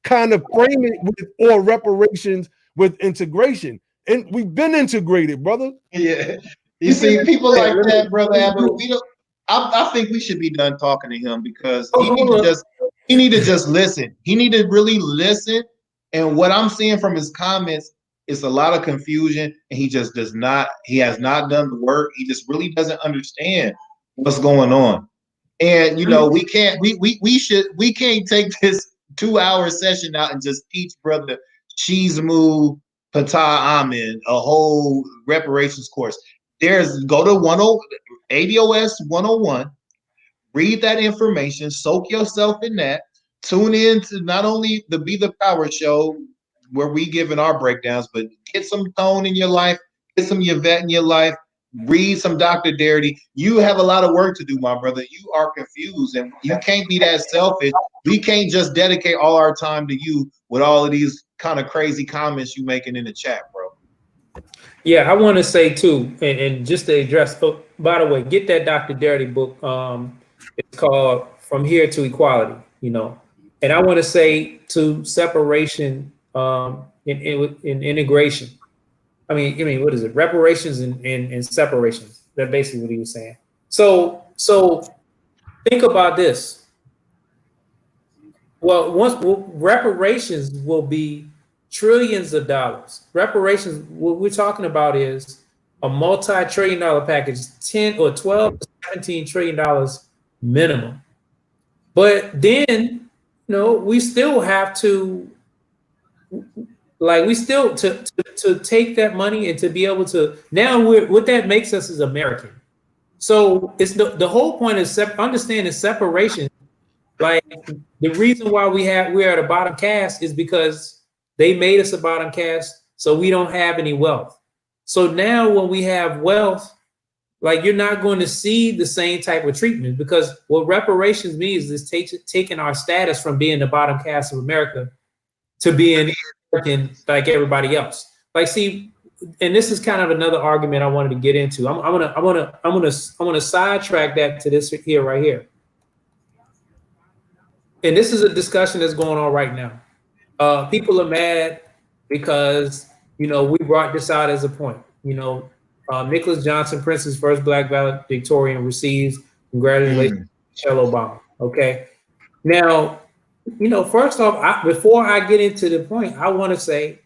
kind of frame it with or reparations with integration. And we've been integrated, brother. Yeah. You see, people like that, Brother Abbott, we don't. I think we should be done talking to him because he need to just listen. He need to really listen. And what I'm seeing from his comments is a lot of confusion, and he just does not. He has not done the work. He just really doesn't understand what's going on. And we can't. We can't take this 2-hour session out and just teach Brother Shizmu Patar Amin a whole reparations course. Go to ADOS 101, read that information, soak yourself in that, tune in to not only the Be the Power show where we giving our breakdowns, but get some Tone in your life, get some Yvette in your life, read some Dr. Darity. You have a lot of work to do, my brother. You are confused, and you can't be that selfish. We can't just dedicate all our time to you with all of these kind of crazy comments you making in the chat, bro. Yeah, I want to say too, and just to address, by the way, get that Dr. Darity book. It's called From Here to Equality, and I want to say to separation in integration. I mean, what is it? Reparations and separations. That's basically what he was saying. So think about this. Well, reparations will be trillions of dollars. Reparations, what we're talking about is a multi-trillion-dollar package, 10 or 12 to 17 trillion dollars minimum. But then, we still have to, to take that money and to be able to, now what that makes us is American. So it's the whole point is understanding separation. Like the reason why we're at a bottom caste is because they made us a bottom caste, so we don't have any wealth. So now when we have wealth, like you're not going to see the same type of treatment, because what reparations means is taking our status from being the bottom caste of America to being American like everybody else. like, see, and this is kind of another argument I wanted to get into. I'm gonna sidetrack that to this here, right here. And this is a discussion that's going on right now. People are mad because, you know, we brought this out as a point. You know, Nicholas Johnson, Prince's first Black valedictorian, receives congratulations, Michelle Obama. Okay. Now, you know, first off, before I get into the point, I want to say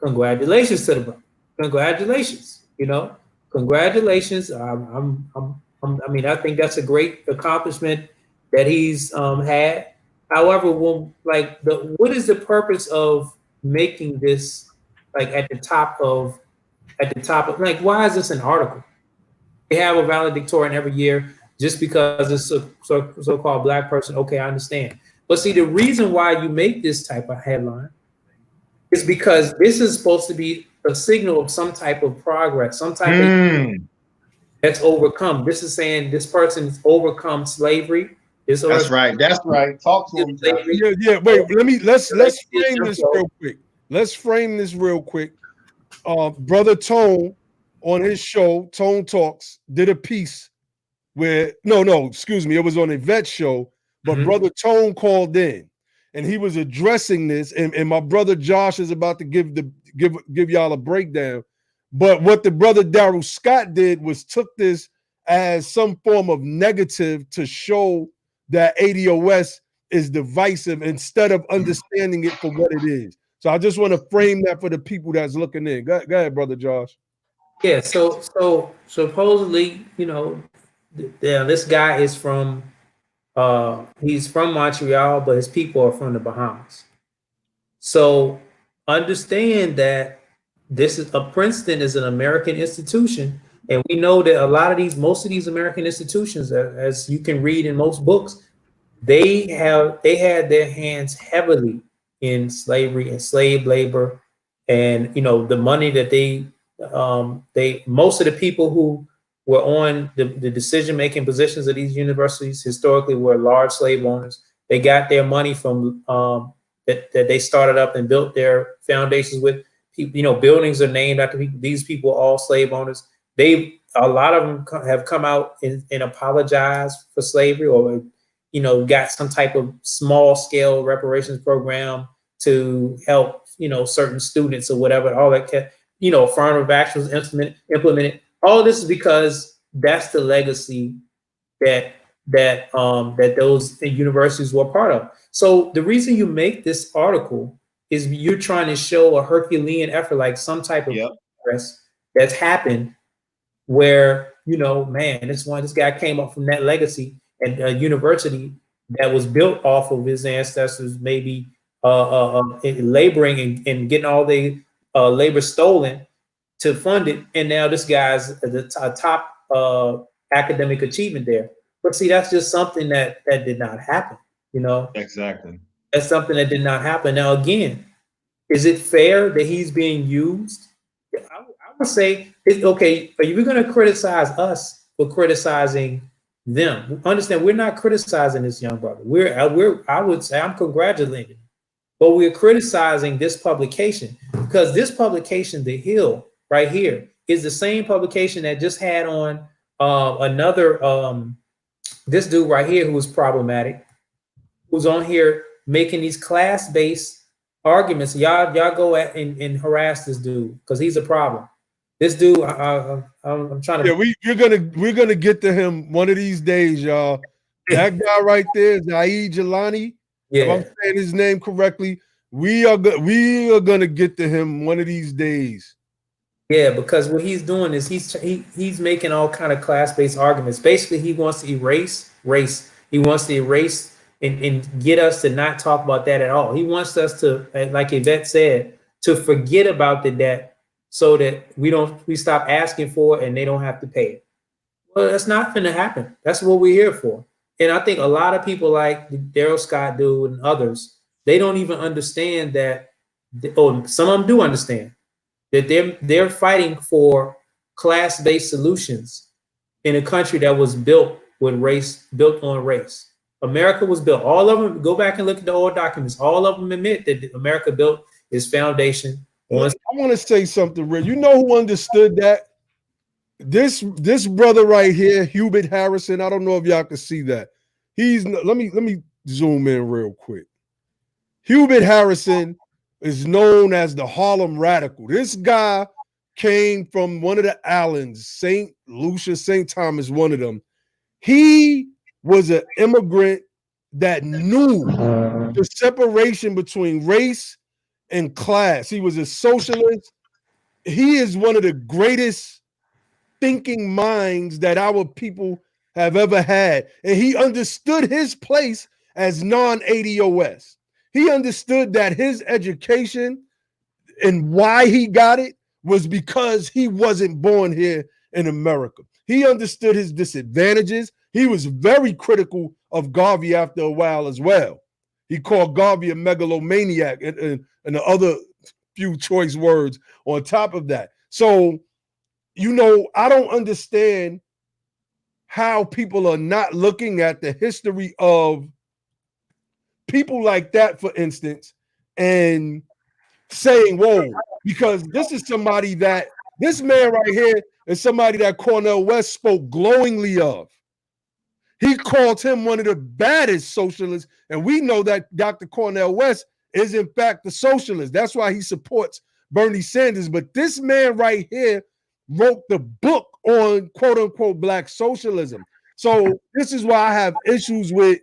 congratulations to the brother. Congratulations. You know, congratulations. I mean, I think that's a great accomplishment that he's had. However, what is the purpose of making this like at the top of like, why is this an article? They have a valedictorian every year just because it's a so-called Black person. Okay, I understand. But see, the reason why you make this type of headline is because this is supposed to be a signal of some type of progress, some type of that's overcome. This is saying this person's overcome slavery. That's right. That's right. Talk to him. Yeah. Wait. Let's frame this real quick. Let's frame this real quick. Brother Tone on his show, Tone Talks, did a piece where excuse me, it was on a vet show, but Brother Tone called in and he was addressing this, and my brother Josh is about to give y'all a breakdown. But what the brother Daryl Scott did was took this as some form of negative to show that ADOS is divisive instead of understanding it for what it is. So I just want to frame that for the people that's looking in. Go ahead, brother Josh. Yeah. So supposedly, you know, this guy is from he's from Montreal, but his people are from the Bahamas. So understand that Princeton is an American institution, and we know that most of these American institutions, as you can read in most books, they had their hands heavily in slavery and slave labor, and you know the money that most of the people who were on the decision-making positions of these universities historically were large slave owners. They got their money from that they started up and built their foundations with. You know, buildings are named after people. These people are all slave owners. A lot of them have come out and apologized for slavery, or you know, got some type of small-scale reparations program to help, you know, certain students or whatever. All that, you know, affirmative action was implemented. All this is because that's the legacy that those universities were part of. So the reason you make this article is you're trying to show a Herculean effort, like some type of progress that's happened where, you know, man, this guy came up from that legacy and a university that was built off of his ancestors, maybe laboring and getting all the labor stolen to fund it. And now this guy's the top academic achievement there. But see, that's just something that did not happen, you know? Exactly. That's something that did not happen. Now, again, is it fair that he's being used? I would say, okay, are you going to criticize us for criticizing them? Understand, we're not criticizing this young brother. I would say I'm congratulating him, but we're criticizing this publication because this publication, The Hill, right here, is the same publication that just had on this dude right here who was problematic, who's on here making these class-based arguments. Y'all go at and harass this dude because he's a problem. This dude, I'm trying to. Yeah, we're gonna get to him one of these days, y'all. That guy right there is Naeed Jelani. Yeah. If I'm saying his name correctly, we are gonna get to him one of these days. Yeah, because what he's doing is he's making all kind of class-based arguments. Basically, he wants to erase race. He wants to erase and get us to not talk about that at all. He wants us to, like Yvette said, to forget about the debt so that we stop asking for it and they don't have to pay it. Well, that's not going to happen. That's what we're here for. And I think a lot of people like the Daryl Scott dude and others, they don't even understand that, or some of them do understand, that they're fighting for class-based solutions in a country that was built on race. America was built. All of them, go back and look at the old documents. All of them admit that America built its foundation Once, I want to say something, Rick. You know who understood that? This brother right here, Hubert Harrison. I don't know if y'all can see that. Let me zoom in real quick. Hubert Harrison is known as the Harlem Radical. This guy came from one of the islands, St. Lucia, St. Thomas, one of them. He was an immigrant that knew the separation between race and class. He was a socialist. He is one of the greatest thinking minds that our people have ever had. And he understood his place as non-ADOS. He understood that his education and why he got it was because he wasn't born here in America. He understood his disadvantages. He was very critical of Garvey after a while as well. He called Garvey a megalomaniac and the other few choice words on top of that. So, you know, I don't understand how people are not looking at the history of people like that, for instance, and saying, whoa, because this is somebody that, this man right here is somebody that Cornel West spoke glowingly of. He called him one of the baddest socialists, and we know that Dr. Cornel West is in fact the socialist. That's why he supports Bernie Sanders. But this man right here wrote the book on quote unquote black socialism. So this is why I have issues with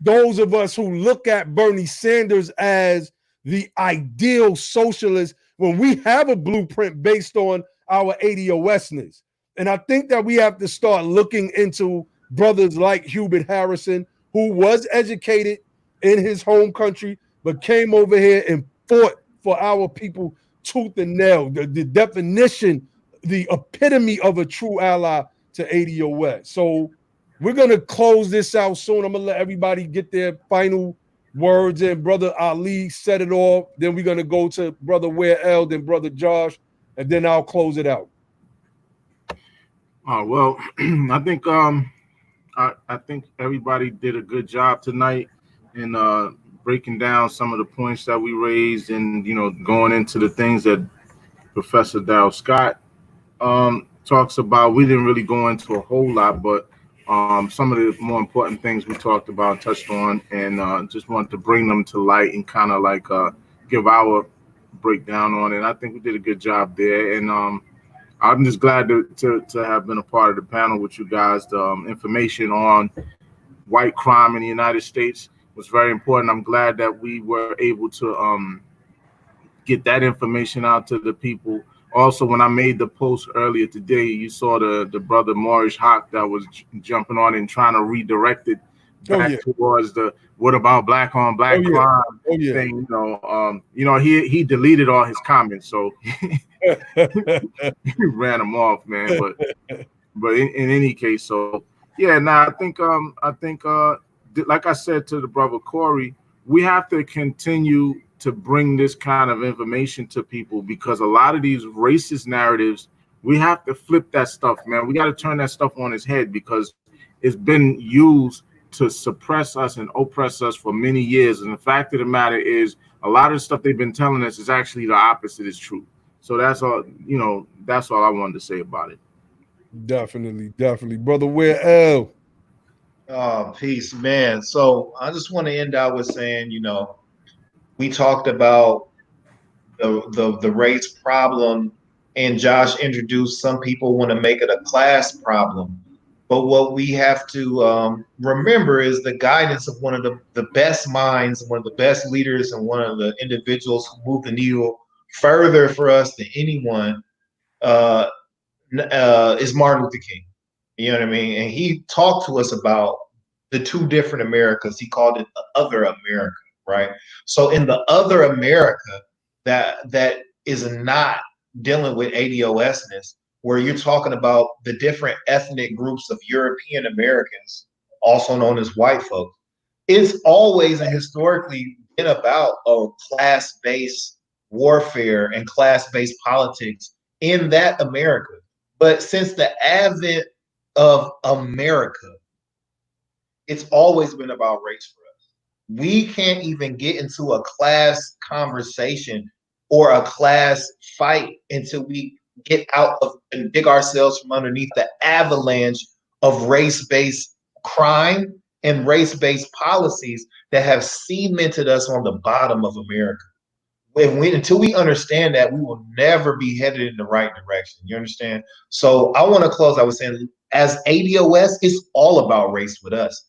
those of us who look at Bernie Sanders as the ideal socialist when we have a blueprint based on our ADOSness. And I think that we have to start looking into brothers like Hubert Harrison, who was educated in his home country, but came over here and fought for our people tooth and nail. The definition, the epitome of a true ally to ADOS. So we're going to close this out soon. I'm going to let everybody get their final words in. Brother Ali set it off. Then we're going to go to Brother Ware L, then Brother Josh, and then I'll close it out. Well, I think everybody did a good job tonight in breaking down some of the points that we raised, and going into the things that Professor Dow Scott talks about. We didn't really go into a whole lot, but some of the more important things we talked about and touched on, and just wanted to bring them to light and kind of like give our breakdown on it. I think we did a good job there, and I'm just glad to have been a part of the panel with you guys. The information on white crime in the United States was very important. I'm glad that we were able to get that information out to the people. Also, when I made the post earlier today, you saw the brother Maurice Hawk that was jumping on and trying to redirect it back towards the what about black on black crime thing. He deleted all his comments, so he ran them off, man. But in any case, so yeah. Now I think like I said to the brother Corey, we have to continue to bring this kind of information to people, because a lot of these racist narratives, we have to flip that stuff, man. We got to turn that stuff on its head, because it's been used to suppress us and oppress us for many years. And the fact of the matter is, a lot of the stuff they've been telling us is actually the opposite is true. So that's all, that's all I wanted to say about it. Definitely. Brother Ware L. Oh, peace, man. So I just want to end out with saying, we talked about the race problem, and Josh introduced some people want to make it a class problem. But what we have to remember is the guidance of one of the best minds, one of the best leaders, and one of the individuals who moved the needle further for us than anyone is Martin Luther King. You know what I mean? And he talked to us about the two different Americas. He called it the other America, right? So in the other America that is not dealing with ADOSness, where you're talking about the different ethnic groups of European Americans, also known as white folks, it's always and historically been about a class-based warfare and class-based politics in that America. But since the advent of America, it's always been about race for us. We can't even get into a class conversation or a class fight until we get out of and dig ourselves from underneath the avalanche of race-based crime and race-based policies that have cemented us on the bottom of America. Until we understand that, we will never be headed in the right direction. You understand? So I want to close. I was saying, as ADOS, it's all about race with us.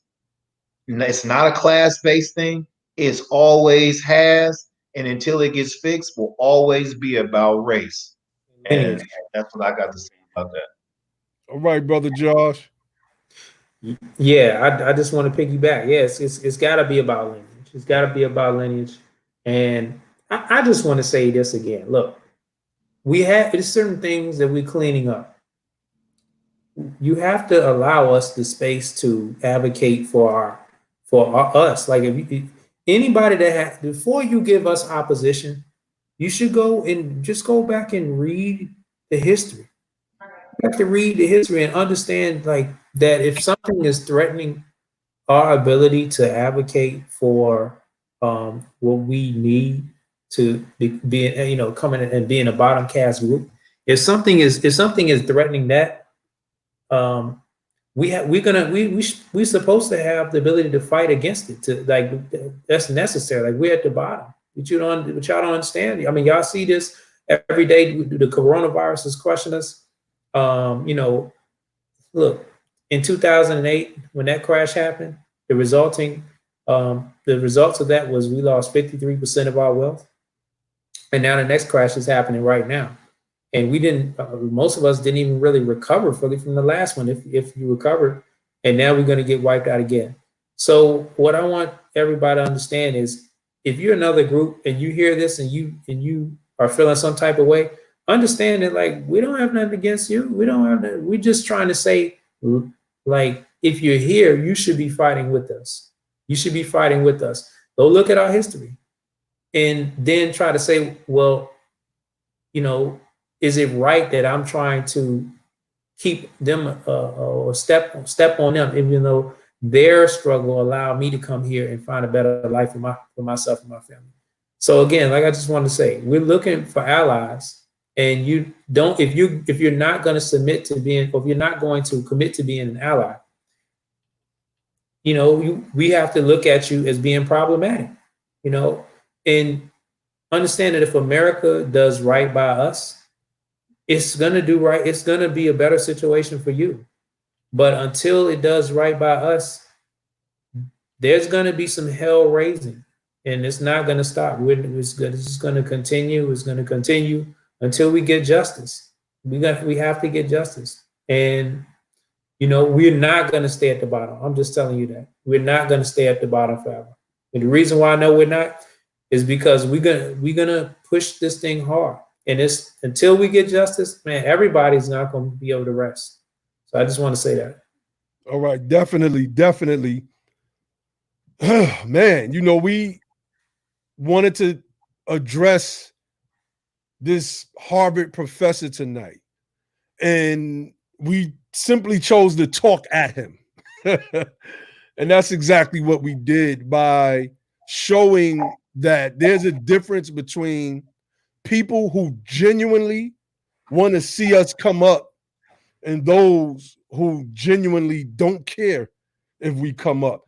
It's not a class-based thing. It's always has, and until it gets fixed, will always be about race. And that's what I got to say about that. All right, brother Josh. Yeah, I just want to piggyback. Yes, it's got to be about lineage. It's got to be about lineage. And I just want to say this again. Look, there's certain things that we're cleaning up. You have to allow us the space to advocate for us. Like anybody that before you give us opposition, you should go back and read the history. You have to read the history and understand like that if something is threatening our ability to advocate for what we need to be coming and being a bottom caste group, if something is threatening that, we're supposed to have the ability to fight against it. To like that's necessary. Like we're at the bottom, but y'all don't understand. I mean, y'all see this every day. The coronavirus is crushing us. Look, in 2008, when that crash happened, the results of that was we lost 53% of our wealth. And now the next crash is happening right now. And most of us didn't even really recover fully from the last one, if you recovered. And now we're going to get wiped out again. So what I want everybody to understand is if you're another group and you hear this and you are feeling some type of way, understand that like we don't have nothing against you. We're just trying to say, like, if you're here, you should be fighting with us. You should be fighting with us. Go look at our history and then try to say, well, is it right that I'm trying to keep them or step on them, even though their struggle allowed me to come here and find a better life for myself and my family? So again, like I just wanted to say, we're looking for allies. And if you're not going to submit to being, or if you're not going to commit to being an ally, we have to look at you as being problematic, and understand that if America does right by us, it's going to do right. It's going to be a better situation for you. But until it does right by us, there's going to be some hell raising, and it's not going to stop. It's just going to continue. It's going to continue until we get justice. We have to get justice. And, we're not going to stay at the bottom. I'm just telling you that. We're not going to stay at the bottom forever. And the reason why I know we're not is because we're gonna push this thing hard. And it's until we get justice, man, everybody's not going to be able to rest. So I just want to say that. All right, definitely. Man, we wanted to address this Harvard professor tonight, and we simply chose to talk at him. And that's exactly what we did by showing that there's a difference between people who genuinely want to see us come up and those who genuinely don't care if we come up.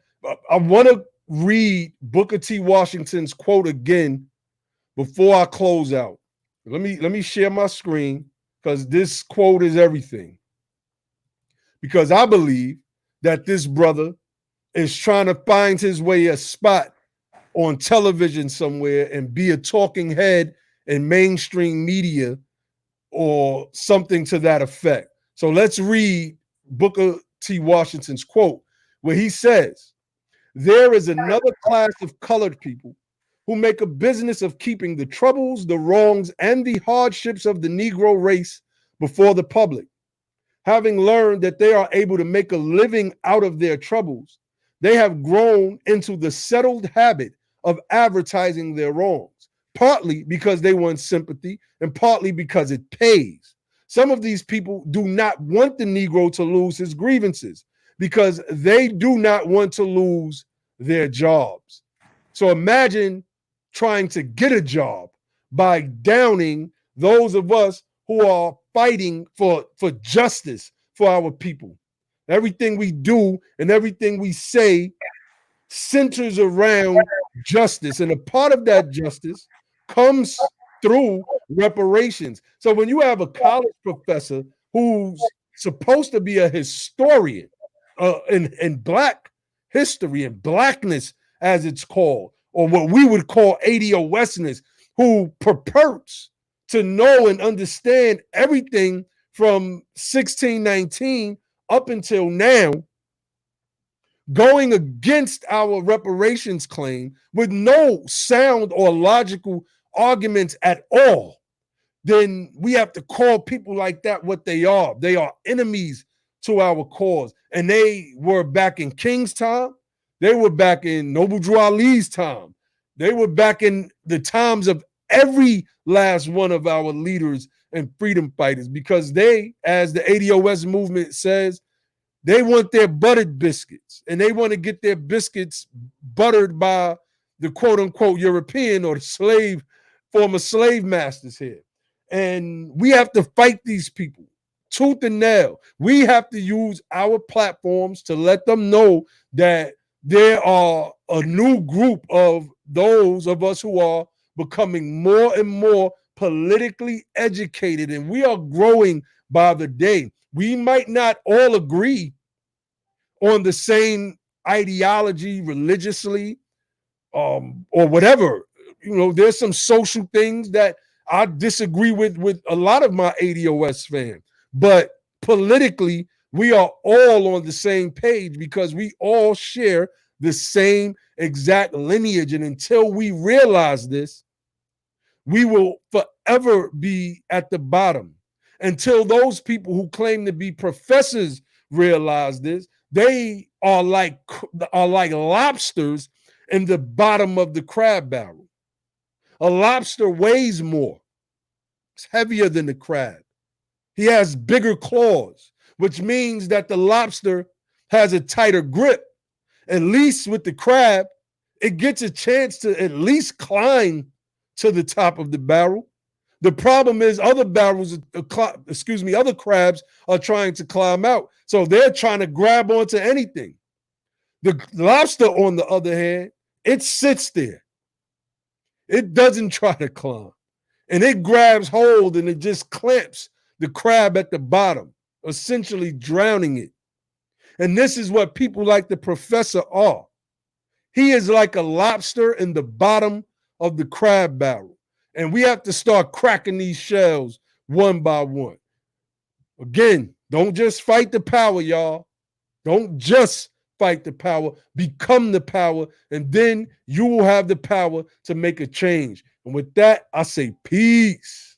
I want to read Booker T. Washington's quote again before I close out. Let me share my screen because this quote is everything. Because I believe that this brother is trying to find his way a spot on television somewhere and be a talking head in mainstream media or something to that effect. So let's read Booker T. Washington's quote, where he says, "There is another class of colored people who make a business of keeping the troubles, the wrongs, and the hardships of the Negro race before the public. Having learned that they are able to make a living out of their troubles, they have grown into the settled habit of advertising their wrongs, partly because they want sympathy and partly because it pays. Some of these people do not want the Negro to lose his grievances because they do not want to lose their jobs." So imagine trying to get a job, by downing those of us who are fighting for justice for our people. Everything we do and everything we say centers around justice. And a part of that justice comes through reparations. So when you have a college professor who's supposed to be a historian in Black history and Blackness, as it's called, or what we would call ADOSness, who purports to know and understand everything from 1619 up until now, going against our reparations claim with no sound or logical arguments at all, then we have to call people like that what they are. They are enemies to our cause. And they were back in King's time. They were back in Noble Drew Ali's time. They were back in the times of every last one of our leaders and freedom fighters, because they, as the ADOS movement says, they want their buttered biscuits, and they want to get their biscuits buttered by the quote unquote European or the former slave masters here. And we have to fight these people tooth and nail. We have to use our platforms to let them know that there are a new group of those of us who are becoming more and more politically educated, and we are growing by the day. We might not all agree on the same ideology religiously, or whatever. You know, there's some social things that I disagree with a lot of my ADOS fans, but politically, we are all on the same page because we all share the same exact lineage. And until we realize this, we will forever be at the bottom. Until those people who claim to be professors realize this, they are like lobsters in the bottom of the crab barrel. A lobster weighs more. It's heavier than the crab. He has bigger claws, which means that the lobster has a tighter grip. At least with the crab, it gets a chance to at least climb to the top of the barrel. The problem is other crabs are trying to climb out. So they're trying to grab onto anything. The lobster, on the other hand, it sits there. It doesn't try to climb. And it grabs hold and it just clamps the crab at the bottom, essentially drowning it. And this is what people like the professor are. He is like a lobster in the bottom of the crab barrel. And we have to start cracking these shells one by one. Again, don't just fight the power, y'all. Don't just fight the power. Become the power, and then you will have the power to make a change. And with that, I say peace.